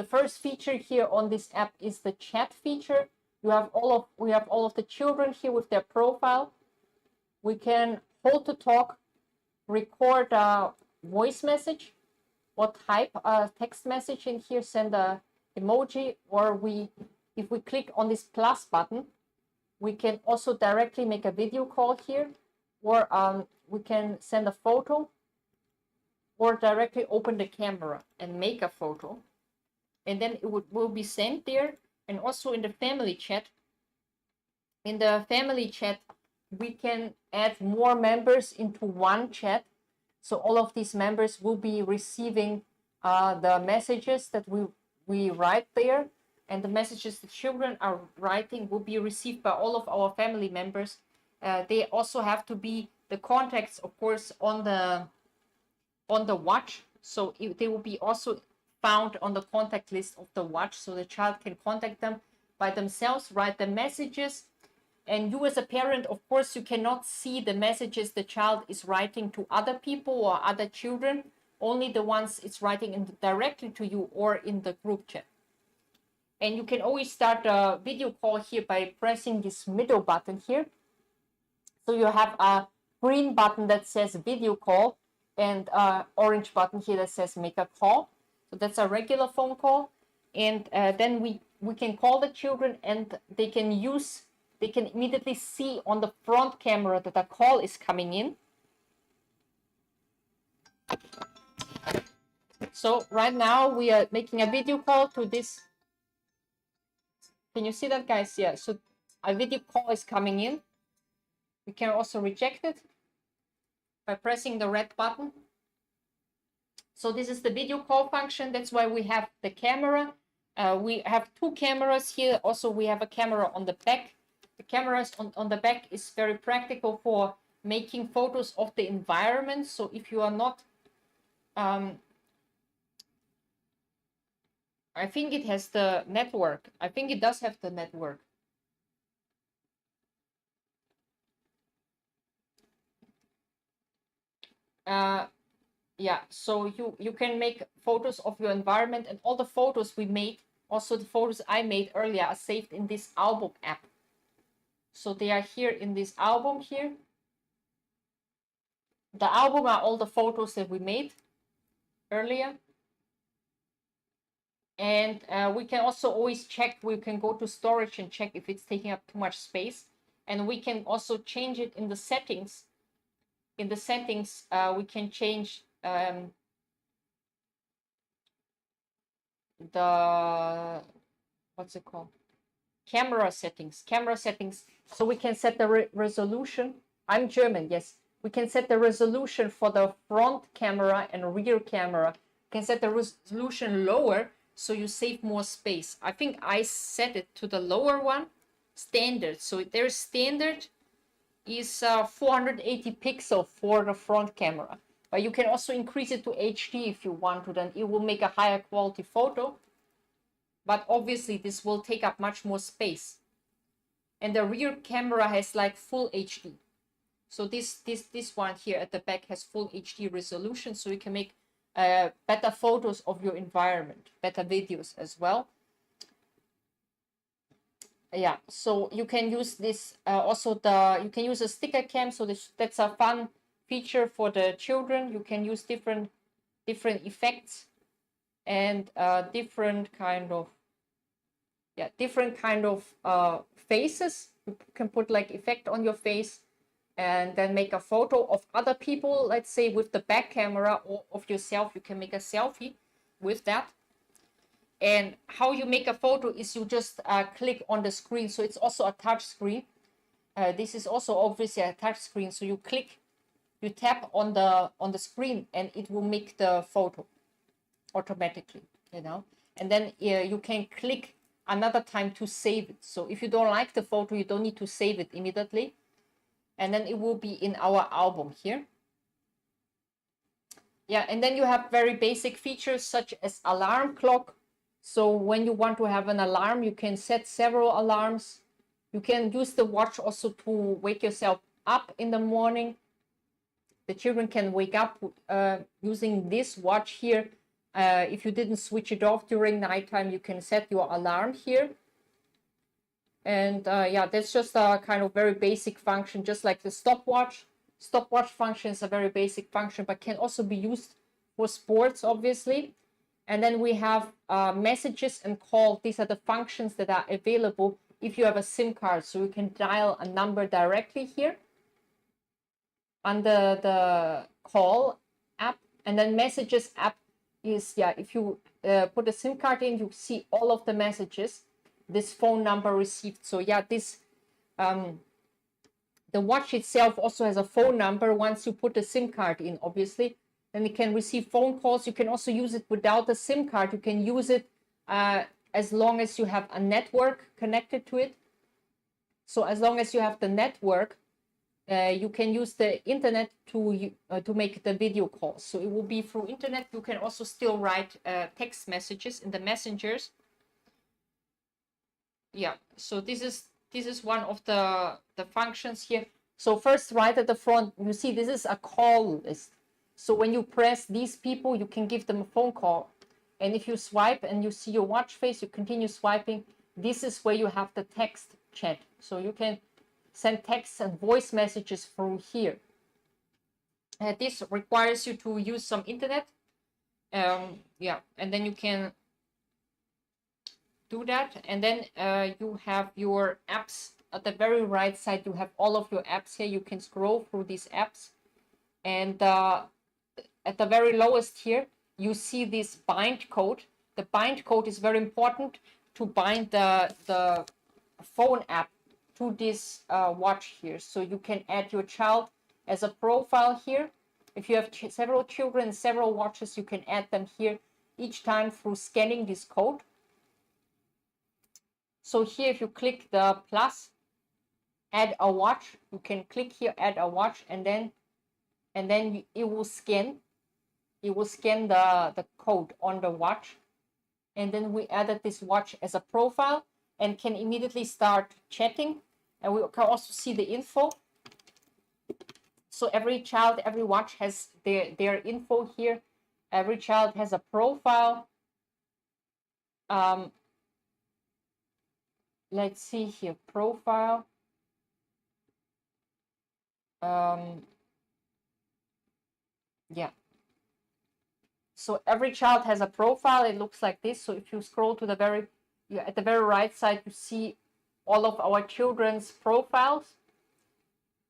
first feature here on this app is the chat feature. We have all of the children here with their profile. We can hold to talk, record a voice message, or type a text message in here, send a emoji, or if we click on this plus button, we can also directly make a video call here, or we can send a photo, or directly open the camera and make a photo, and then it will be sent there. And also in the family chat, we can add more members into one chat. So all of these members will be receiving the messages that we write there, and the messages the children are writing will be received by all of our family members. They also have to be the contacts, of course, on the watch. So they will be also found on the contact list of the watch, so the child can contact them by themselves, write the messages. And you as a parent, of course, you cannot see the messages the child is writing to other people or other children, only the ones it's writing directly to you or in the group chat. And you can always start a video call here by pressing this middle button here. So you have a green button that says video call and orange button here that says make a call. So that's a regular phone call. And then we can call the children, and they can immediately see on the front camera that a call is coming in. So right now we are making a video call to this. Can you see that, guys? Yeah, so a video call is coming in. We can also reject it by pressing the red button. So this is the video call function. That's why we have the camera. We have two cameras here. Also, we have a camera on the back. The cameras on the back is very practical for making photos of the environment. So if you are not, I think it has the network. I think it does have the network. Yeah, so you can make photos of your environment, and all the photos we made, also the photos I made earlier, are saved in this album app. So they are here in this album here. The album are all the photos that we made earlier. And we can also always check, we can go to storage and check if it's taking up too much space. And we can also change it in the settings. In the settings, we can change the, what's it called? Camera settings. So we can set the resolution. I'm German, yes. We can set the resolution for the front camera and rear camera. You can set the resolution lower, so you save more space. I think I set it to the lower one, standard. So their standard is 480 pixels for the front camera. But you can also increase it to HD if you want to, then it will make a higher quality photo. But obviously this will take up much more space. And the rear camera has like full HD. So this one here at the back has full HD resolution, so you can make better photos of your environment, better videos as well. Yeah, so you can use this you can use a sticker cam. So that's a fun feature for the children. You can use different effects and different kind of faces. You can put like effect on your face and then make a photo of other people, let's say with the back camera, or of yourself. You can make a selfie with that. And how you make a photo is you just click on the screen. So it's also a touch screen. This is also obviously a touch screen. So you tap on the screen, and it will make the photo automatically, you know. And then you can click another time to save it. So if you don't like the photo, you don't need to save it immediately. And then it will be in our album here. Yeah, and then you have very basic features such as alarm clock. So when you want to have an alarm, you can set several alarms. You can use the watch also to wake yourself up in the morning. The children can wake up using this watch here. If you didn't switch it off during nighttime, you can set your alarm here. And yeah, that's just a kind of very basic function, just like the stopwatch. Stopwatch function is a very basic function, but can also be used for sports, obviously. And then we have messages and call. These are the functions that are available if you have a SIM card. So you can dial a number directly here under the call app. And then messages app is, yeah, if you put a SIM card in, you see all of the messages, this phone number received. So yeah, this the watch itself also has a phone number once you put a SIM card in, obviously. Then it can receive phone calls. You can also use it without a SIM card. You can use it as long as you have a network connected to it. So as long as you have the network, you can use the internet to make the video calls. So it will be through internet. You can also still write text messages in the messengers. Yeah, so this is one of the functions here. So first, right at the front, you see this is a call list. So when you press these people, you can give them a phone call. And if you swipe and you see your watch face, you continue swiping. This is where you have the text chat. So you can send texts and voice messages through here. This requires you to use some internet. Yeah, and then you can do that. And then you have your apps. At the very right side, you have all of your apps here. You can scroll through these apps. And at the very lowest here, you see this bind code. The bind code is very important to bind the phone app to this watch here. So you can add your child as a profile here. If you have several children, several watches, you can add them here each time through scanning this code. So here, if you click the plus, add a watch, you can click here, add a watch, and then it will scan. It will scan the code on the watch. And then we added this watch as a profile and can immediately start chatting. And we can also see the info. So every child, every watch has their info here. Every child has a profile. Let's see here, profile. Yeah. So every child has a profile. It looks like this. So if you scroll to the at the very right side, you see all of our children's profiles.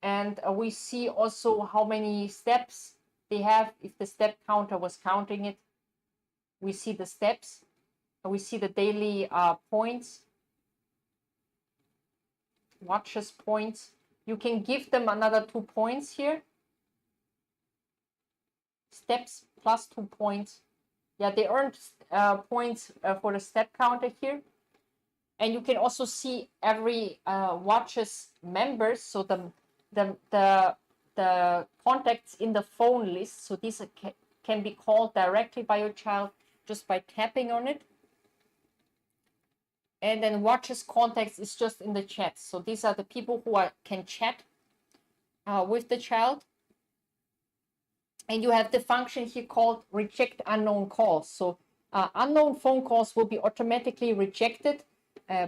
And we see also how many steps they have. If the step counter was counting it, we see the steps. We see the daily points, watches points. You can give them another 2 points here. Steps plus 2 points. Yeah, they earned points for the step counter here. And you can also see every watch's members. So the contacts in the phone list. So these can be called directly by your child just by tapping on it. And then watches contacts is just in the chat. So these are the people who can chat with the child. And you have the function here called reject unknown calls. So unknown phone calls will be automatically rejected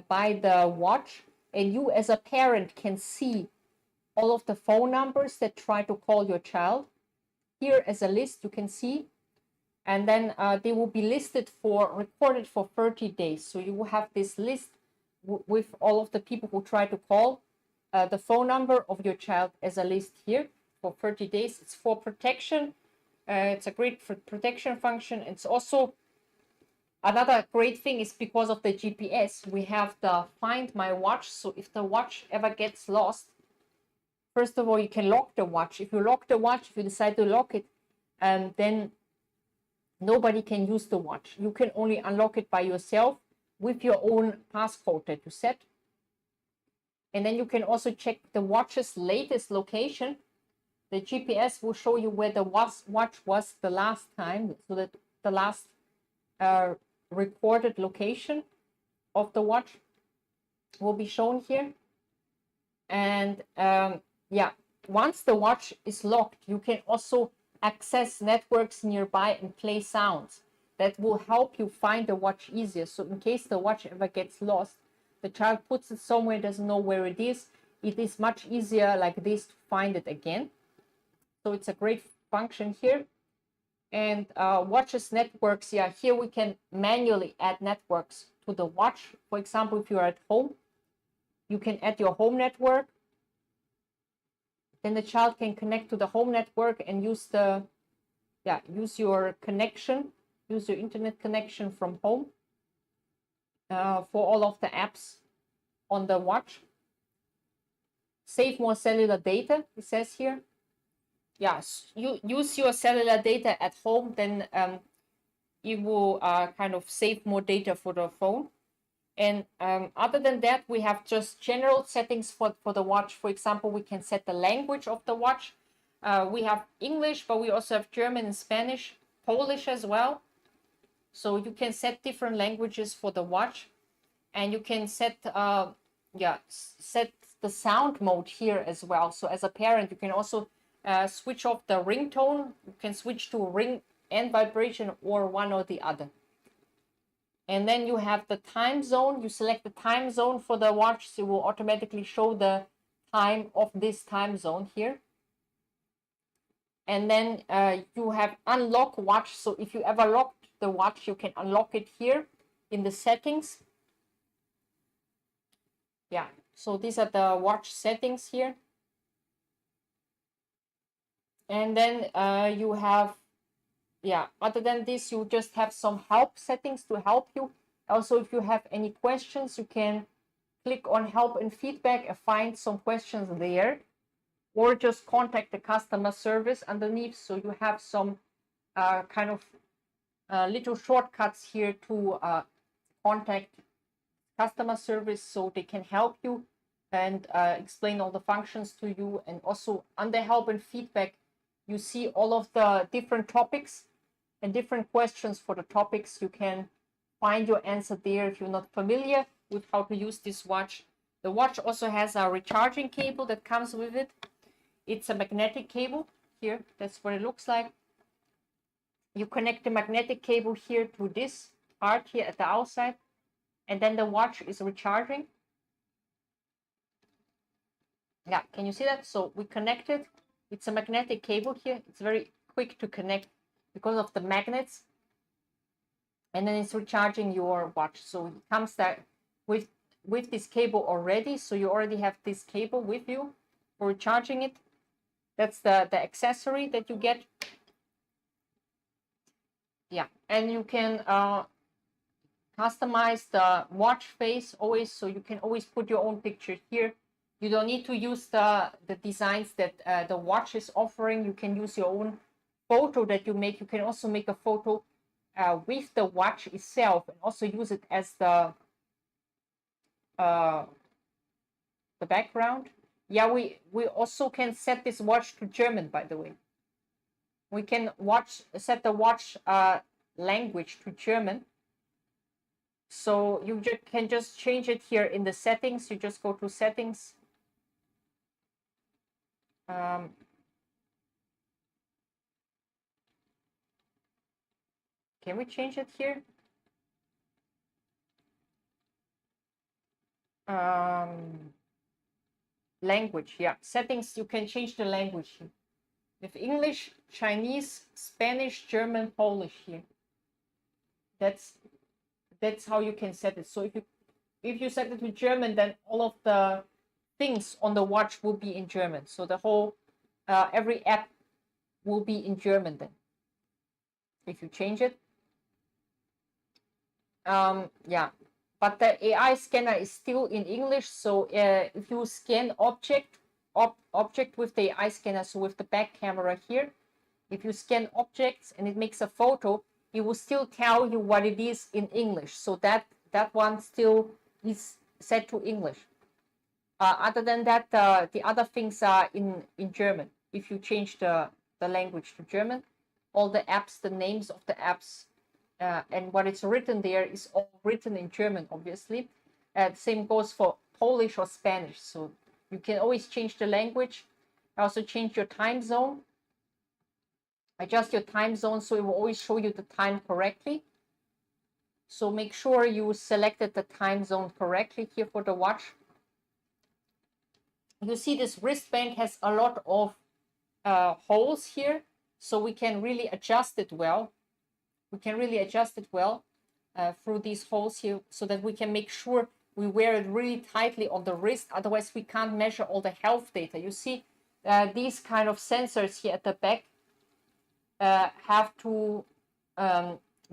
by the watch. And you as a parent can see all of the phone numbers that try to call your child. Here as a list, you can see. And then they will be recorded for 30 days. So you will have this list with all of the people who try to call the phone number of your child as a list here for 30 days. It's for protection. It's a great protection function. It's also another great thing is because of the GPS, we have the Find My Watch. So if the watch ever gets lost, first of all, you can lock the watch. If you lock the watch, if you decide to lock it, then nobody can use the watch. You can only unlock it by yourself with your own passcode that you set. And then you can also check the watch's latest location. The GPS will show you where the watch was the last time, so that the last recorded location of the watch will be shown here. And yeah, once the watch is locked, you can also access networks nearby and play sounds. That will help you find the watch easier. So in case the watch ever gets lost, the child puts it somewhere, doesn't know where it is much easier like this to find it again. So it's a great function here. And watches networks, yeah, here we can manually add networks to the watch. For example, if you're at home, you can add your home network. Then the child can connect to the home network and use your connection, use your internet connection from home for all of the apps on the watch. Save more cellular data, it says here. Yes, you use your cellular data at home, then you will kind of save more data for the phone. And other than that, we have just general settings for the watch. For example, we can set the language of the watch. We have English, but we also have German and Spanish, Polish as well. So you can set different languages for the watch, and you can set set the sound mode here as well. So as a parent, you can also switch off the ringtone. You can switch to ring and vibration, or one or the other. And then you have the time zone. You select the time zone for the watch, so it will automatically show the time of this time zone here. And then you have unlock watch. So if you ever locked the watch, you can unlock it here in the settings. Yeah, so these are the watch settings here. And then you have, other than this, you just have some help settings to help you. Also, if you have any questions, you can click on help and feedback and find some questions there, or just contact the customer service underneath. So you have some kind of little shortcuts here to contact customer service, so they can help you and explain all the functions to you. And also under help and feedback, you see all of the different topics and different questions for the topics. You can find your answer there if you're not familiar with how to use this watch. The watch also has a recharging cable that comes with it. It's a magnetic cable here. That's what it looks like. You connect the magnetic cable here to this part here at the outside, and then the watch is recharging. Yeah, can you see that? So we connected. It's a magnetic cable here. It's very quick to connect because of the magnets. And then it's recharging your watch. So it comes that with this cable already. So you already have this cable with you for recharging it. That's the accessory that you get. Yeah, and you can customize the watch face always. So you can always put your own picture here. You don't need to use the designs that the watch is offering. You can use your own photo that you make. You can also make a photo with the watch itself, and also use it as the background. Yeah, we also can set this watch to German, by the way. We can set the watch language to German. So you can just change it here in the settings. You just go to settings. Can we change it here? Language, yeah. Settings, you can change the language here. With English, Chinese, Spanish, German, Polish here. That's how you can set it. So if you set it to German, then all of the things on the watch will be in German. So the whole every app will be in German then. If you change it. Yeah, but the AI scanner is still in English. So if you scan object with the AI scanner, so with the back camera here, if you scan objects and it makes a photo, it will still tell you what it is in English. So that one still is set to English. Other than that, the other things are in German. If you change the language to German, all the apps, the names of the apps, and what it's written there is all written in German, obviously. Same goes for Polish or Spanish. So you can always change the language. Also change your time zone. Adjust your time zone so it will always show you the time correctly. So make sure you selected the time zone correctly here for the watch. You see this wristband has a lot of holes here, so we can really adjust it well. We can really adjust it well through these holes here, so that we can make sure we wear it really tightly on the wrist. Otherwise, we can't measure all the health data. You see these kind of sensors here at the back have to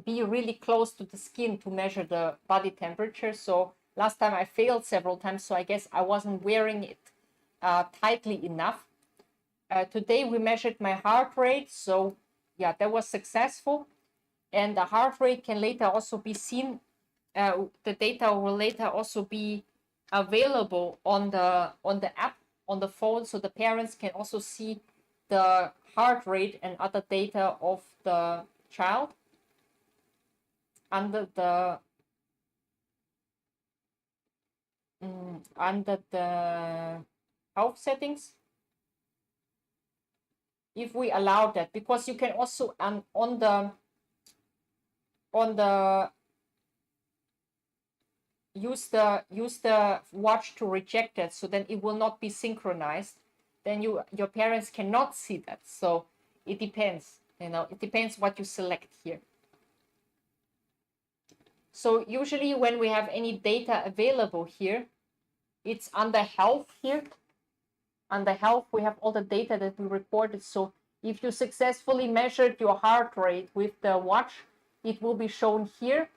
be really close to the skin to measure the body temperature. So last time I failed several times, so I guess I wasn't wearing it tightly enough. Today we measured my heart rate, so yeah, that was successful. And the heart rate can later also be seen the data will later also be available on the app on the phone, so the parents can also see the heart rate and other data of the child under the health settings, if we allow that, because you can also on the use the watch to reject it, so then it will not be synchronized. Then your parents cannot see that. So it depends, it depends what you select here. So usually when we have any data available here, it's under health here. Under health, we have all the data that we recorded. So if you successfully measured your heart rate with the watch, it will be shown here.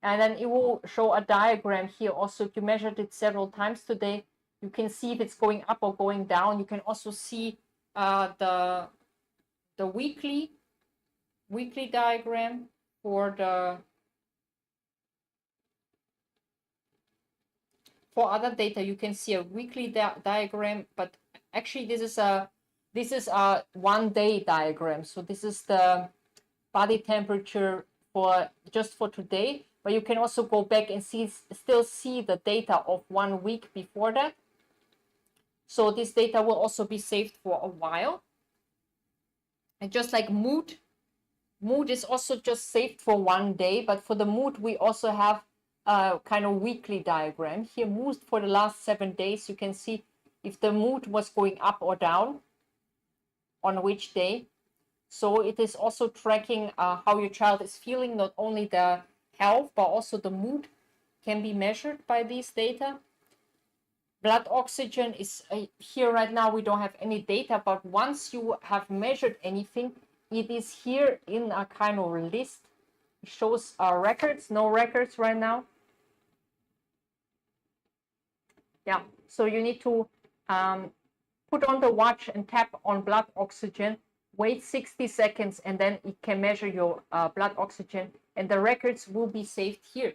And then it will show a diagram here. Also, if you measured it several times today, you can see if it's going up or going down. You can also see the weekly diagram for other data. You can see a weekly diagram, but actually this is a 1 day diagram. So this is the body temperature for just for today. But you can also go back and still see the data of 1 week before that. So this data will also be saved for a while. And just like mood is also just saved for 1 day. But for the mood, we also have a kind of weekly diagram. Here, mood for the last 7 days, you can see if the mood was going up or down on which day. So it is also tracking how your child is feeling. Not only the health, but also the mood can be measured by these data. Blood oxygen is here right now. We don't have any data, but once you have measured anything, it is here in a kind of list. It shows records, no records right now. Yeah, so you need to put on the watch and tap on blood oxygen, wait 60 seconds, and then it can measure your blood oxygen, and the records will be saved here.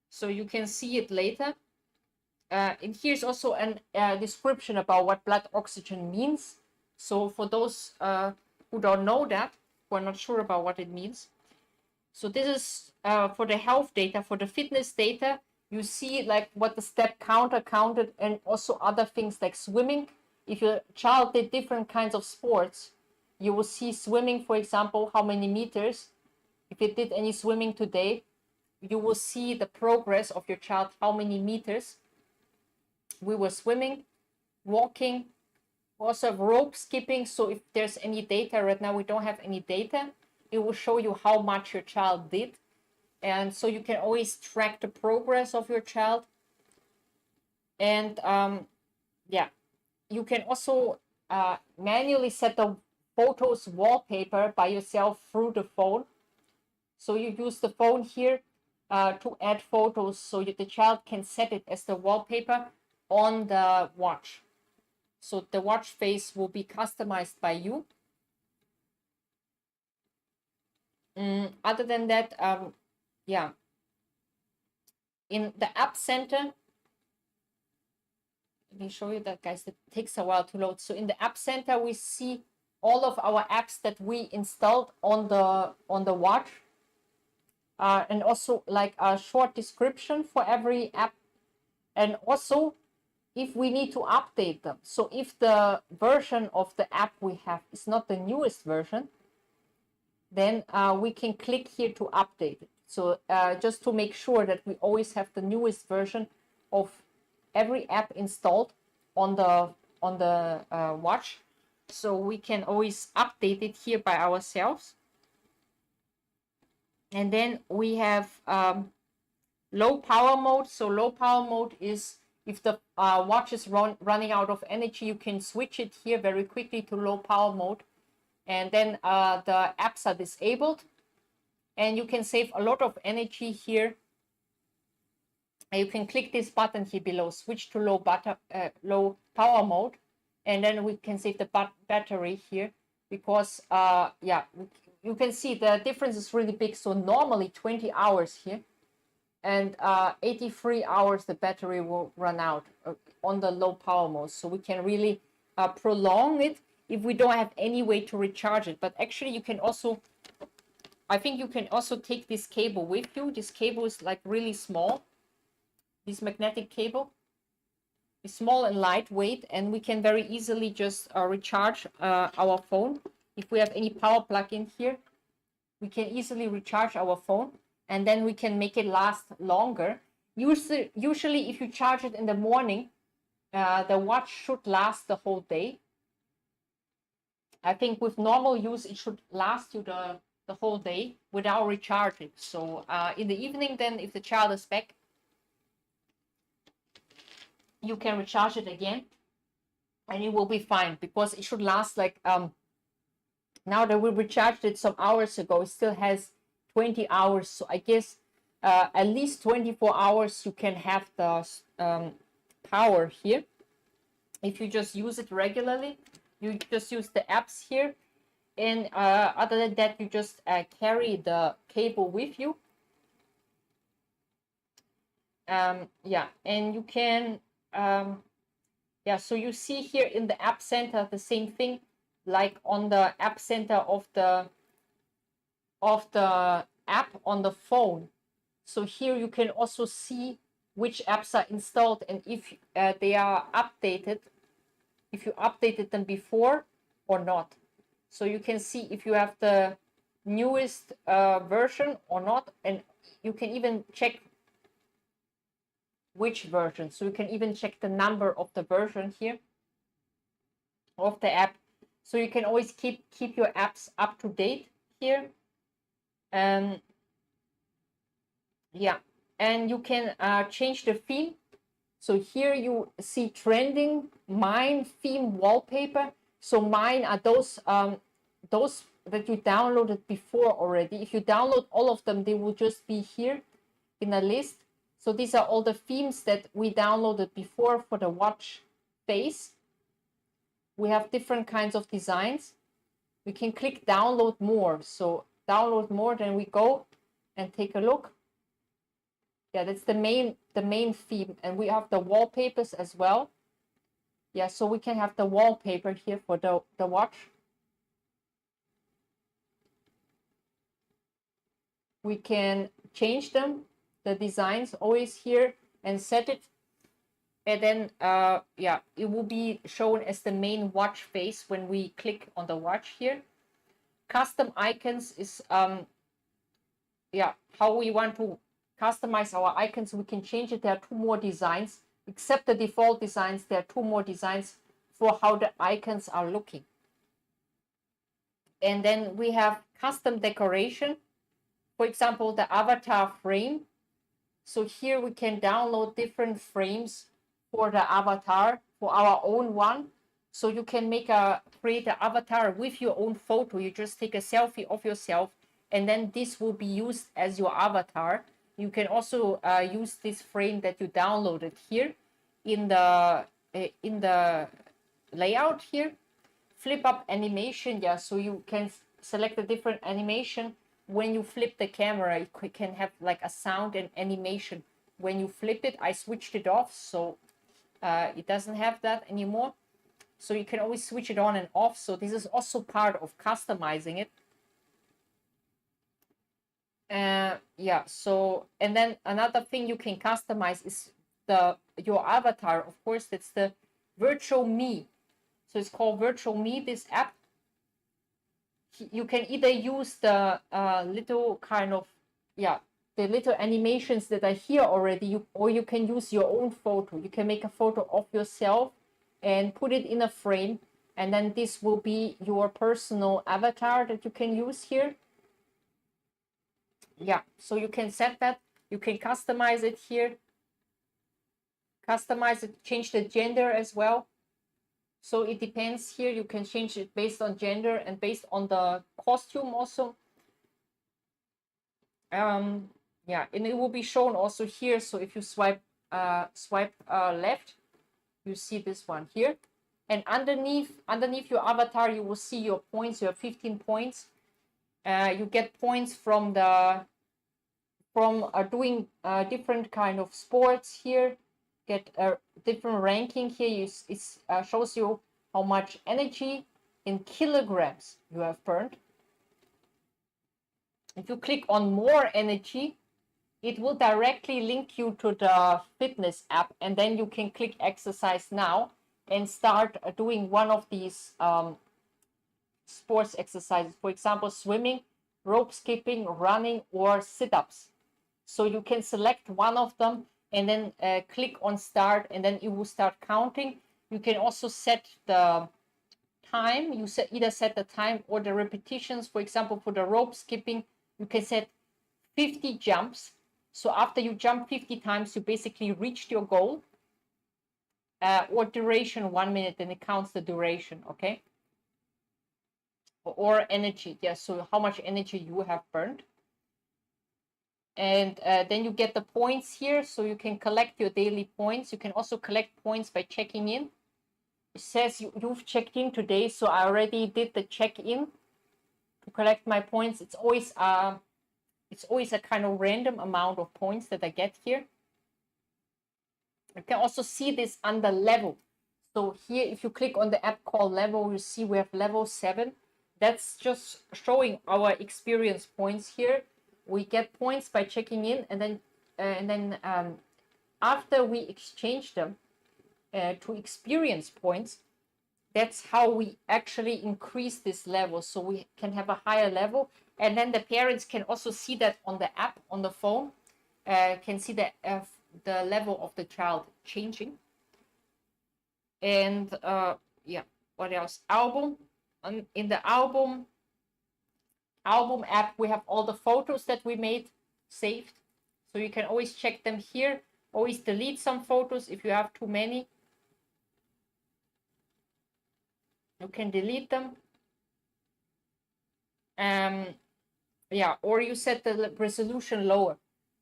So you can see it later. And here's also a description about what blood oxygen means. So for those who don't know that, who are not sure about what it means. So this is for the health data. For the fitness data, you see like what the step counter counted, and also other things like swimming. If your child did different kinds of sports, you will see swimming, for example, how many meters. If it did any swimming today, you will see the progress of your child, how many meters we were swimming, walking. We also have rope skipping. So if there's any data right now, we don't have any data. It will show you how much your child did. And so you can always track the progress of your child. And yeah, you can also manually set the photos wallpaper by yourself through the phone. So you use the phone here to add photos, so the child can set it as the wallpaper on the watch. So the watch face will be customized by you. Other than that, yeah, in the app center, let me show you that, guys. It takes a while to load. So in the app center, we see all of our apps that we installed on the watch, and also like a short description for every app, and also if we need to update them. So if the version of the app we have is not the newest version, then we can click here to update it. So just to make sure that we always have the newest version of every app installed on the watch, so we can always update it here by ourselves. And then we have low power mode. So low power mode is if the watch is running out of energy, you can switch it here very quickly to low power mode, and then the apps are disabled, and you can save a lot of energy here. And you can click this button here below, switch to low power mode, and then we can save the battery here, because yeah, you can see the difference is really big. So normally 20 hours here, and 83 hours the battery will run out on the low power mode. So we can really prolong it if we don't have any way to recharge it. But actually you can also, I think you can also take this cable with you. This cable is like really small. This magnetic cable is small and lightweight, and we can very easily just recharge our phone. If we have any power plug in here, we can easily recharge our phone, and then we can make it last longer. Usually if you charge it in the morning, the watch should last the whole day. I think with normal use, it should last you the whole day without recharging. So in the evening, then if the child is back, you can recharge it again and it will be fine, because it should last like now that we recharged it some hours ago, it still has 20 hours. So I guess at least 24 hours you can have the power here. If you just use it regularly, you just use the apps here. And other than that, you just carry the cable with you. Yeah, and you can, yeah, so you see here in the app center the same thing, like on the app center of the app on the phone. So here you can also see which apps are installed and if they are updated, if you updated them before or not. So you can see if you have the newest version or not, and you can even check which version. So you can even check the number of the version here of the app. So you can always keep your apps up to date here. Yeah, and you can change the theme. So here you see trending, mine, theme, wallpaper. So mine are those that you downloaded before already. If you download all of them, they will just be here in a list. So these are all the themes that we downloaded before for the watch face. We have different kinds of designs. We can click download more. So download more, then we go and take a look. Yeah, that's the main theme, and we have the wallpapers as well. Yeah, so we can have the wallpaper here for the watch. We can change them, the designs always here, and set it. And then, yeah, it will be shown as the main watch face when we click on the watch here. Custom icons is, yeah, how we want to customize our icons. We can change it. There are two more designs. Except the default designs, there are two more designs for how the icons are looking. And then we have custom decoration. For example, the avatar frame. So here we can download different frames for the avatar, for our own one. So you can create an avatar with your own photo. You just take a selfie of yourself, and then this will be used as your avatar. You can also use this frame that you downloaded here in the layout here. Flip up animation, yeah, so you can select a different animation. When you flip the camera, you can have like a sound and animation. When you flip it, I switched it off, so it doesn't have that anymore. So you can always switch it on and off. So this is also part of customizing it. Yeah, so, and then another thing you can customize is your avatar. Of course, that's the virtual me. So it's called virtual me, this app. You can either use the little kind of, yeah, the little animations that are here already, or you can use your own photo. You can make a photo of yourself and put it in a frame, and then this will be your personal avatar that you can use here. Yeah, so you can set that. You can customize it here. Customize it, change the gender as well. So it depends here. You can change it based on gender and based on the costume also. Yeah, and it will be shown also here. So if you swipe left, you see this one here. And underneath your avatar, you will see your points. You have 15 points. You get points from the from doing different kind of sports here, get a different ranking here. It shows you how much energy in kilograms you have burned. If you click on more energy, it will directly link you to the fitness app, and then you can click exercise now and start doing one of these sports exercises. For example, swimming, rope skipping, running, or sit-ups. So you can select one of them and then click on start, and then it will start counting. You can also set the time. You either set the time or the repetitions. For example, for the rope skipping, you can set 50 jumps. So after you jump 50 times, you basically reached your goal. Or duration 1 minute, and it counts the duration, okay? Or energy, yeah, so how much energy you have burned. And then you get the points here, so you can collect your daily points. You can also collect points by checking in. It says you've checked in today, so I already did the check-in to collect my points. It's always a kind of random amount of points that I get here. You can also see this under level. So here, if you click on the app called level, you see we have level 7. That's just showing our experience points here. We get points by checking in, and then after we exchange them to experience points, that's how we actually increase this level, so we can have a higher level. And then the parents can also see that on the app on the phone, can see the level of the child changing. And yeah, what else? Album. In the album app, we have all the photos that we made saved, so you can always check them here. Always delete some photos if you have too many. You can delete them. Yeah, or you set the resolution lower.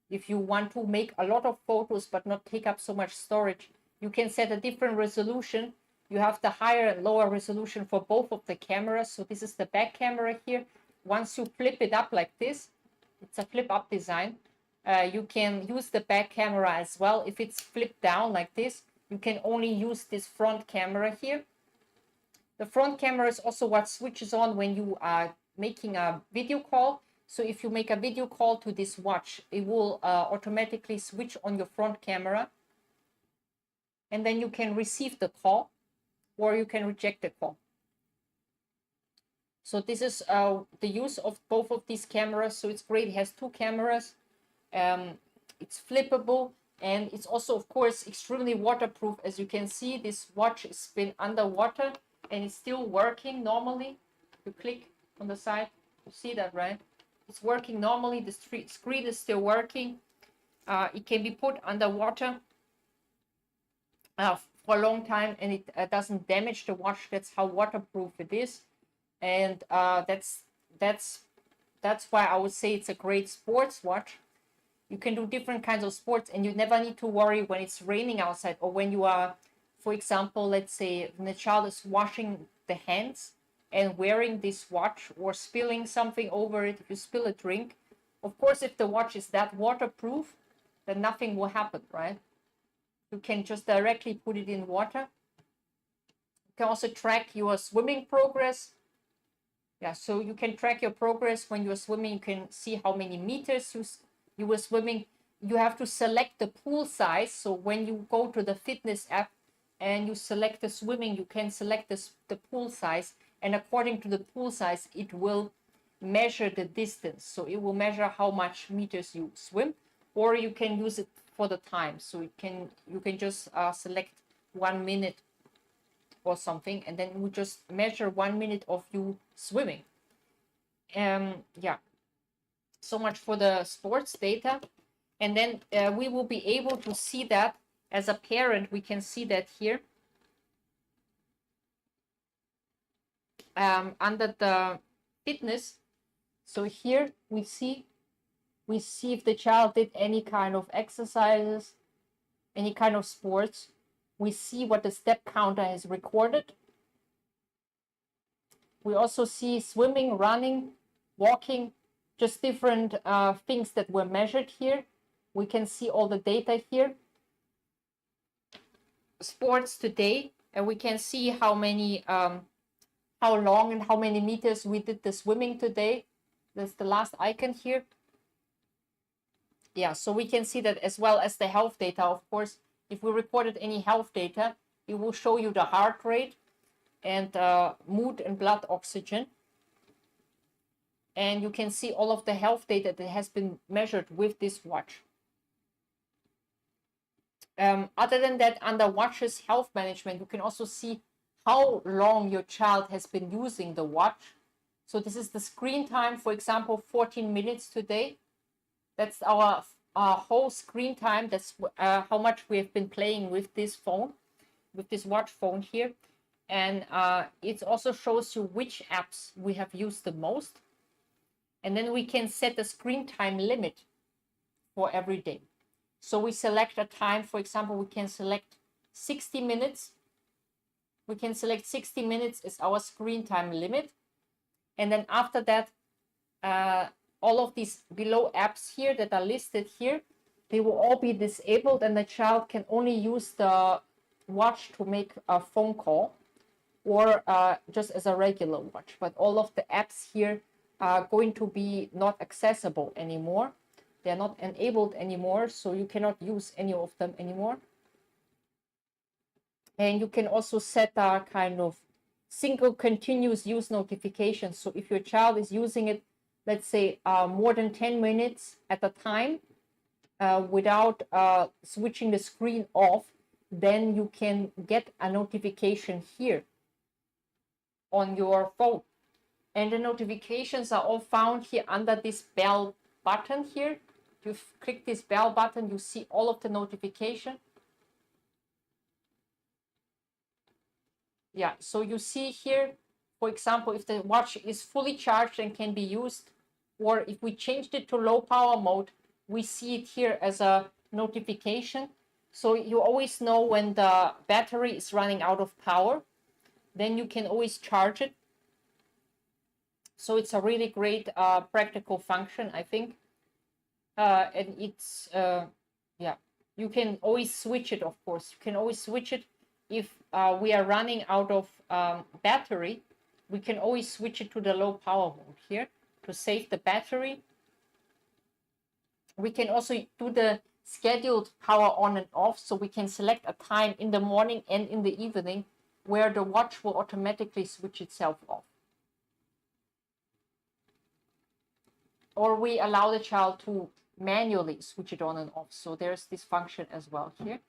If you want to make a lot of photos but not take up so much storage, you can set a different resolution. You have the higher and lower resolution for both of the cameras. So this is the back camera here. Once you flip it up like this, it's a flip up design. You can use the back camera as well. If it's flipped down like this, you can only use this front camera here. The front camera is also what switches on when you are making a video call. So if you make a video call to this watch, it will automatically switch on your front camera. And then you can receive the call, or you can reject the call. So this is the use of both of these cameras. So it's great. It has 2 cameras. It's flippable, and it's also, of course, extremely waterproof. As you can see, this watch has been underwater and it's still working normally. You click on the side, you see that, right? It's working normally. The screen is still working. It can be put underwater for a long time, and it doesn't damage the watch. That's how waterproof it is. And that's why I would say it's a great sports watch. You can do different kinds of sports, and you never need to worry when it's raining outside, or when you are, for example, let's say when the child is washing the hands and wearing this watch, or spilling something over it. If you spill a drink, of course, if the watch is that waterproof, then nothing will happen, right? You can just directly put it in water. You can also track your swimming progress. Yeah, so you can track your progress when you're swimming. You can see how many meters you were swimming. You have to select the pool size. So when you go to the fitness app and you select the swimming, you can select the pool size. And according to the pool size, it will measure the distance. So it will measure how much meters you swim, or you can use it for the time. So you can just select 1 minute or something, and then we just measure 1 minute of you swimming. Yeah, so much for the sports data. And then we will be able to see that as a parent. We can see that here under the fitness. So here we see if the child did any kind of exercises, any kind of sports. We see what the step counter has recorded. We also see swimming, running, walking, just different things that were measured here. We can see all the data here. Sports today, and we can see how many, how long and how many meters we did the swimming today. That's the last icon here. Yeah, so we can see that, as well as the health data. Of course, if we recorded any health data, it will show you the heart rate and mood and blood oxygen. And you can see all of the health data that has been measured with this watch. Other than that, under watches health management, you can also see how long your child has been using the watch. So this is the screen time, for example, 14 minutes today. That's our whole screen time. That's how much we have been playing with this phone, with this watch phone here. And it also shows you which apps we have used the most. And then we can set a screen time limit for every day. So we select a time, for example, we can select 60 minutes. We can select 60 minutes as our screen time limit. And then after that, all of these below apps here that are listed here, they will all be disabled, and the child can only use the watch to make a phone call or just as a regular watch. But all of the apps here are going to be not accessible anymore. They're not enabled anymore, so you cannot use any of them anymore. And you can also set a kind of single continuous use notification. So if your child is using it, let's say more than 10 minutes at a time without switching the screen off, then you can get a notification here on your phone. And the notifications are all found here under this bell button here. You click this bell button, you see all of the notification. Yeah, so you see here, for example, if the watch is fully charged and can be used, or if we changed it to low power mode, we see it here as a notification. So you always know when the battery is running out of power, then you can always charge it. So it's a really great practical function, I think. And it's, yeah, you can always switch it, of course. You can always switch it if we are running out of battery. We can always switch it to the low power mode here to save the battery. We can also do the scheduled power on and off, so we can select a time in the morning and in the evening where the watch will automatically switch itself off. Or we allow the child to manually switch it on and off. So there's this function as well here.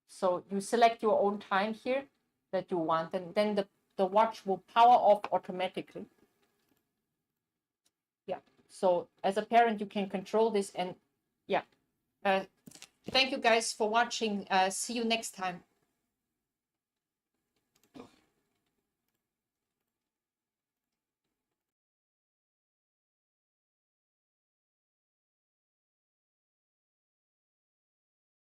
So you select your own time here that you want, and then the watch will power off automatically. Yeah, so as a parent, you can control this. And yeah, thank you guys for watching. See you next time.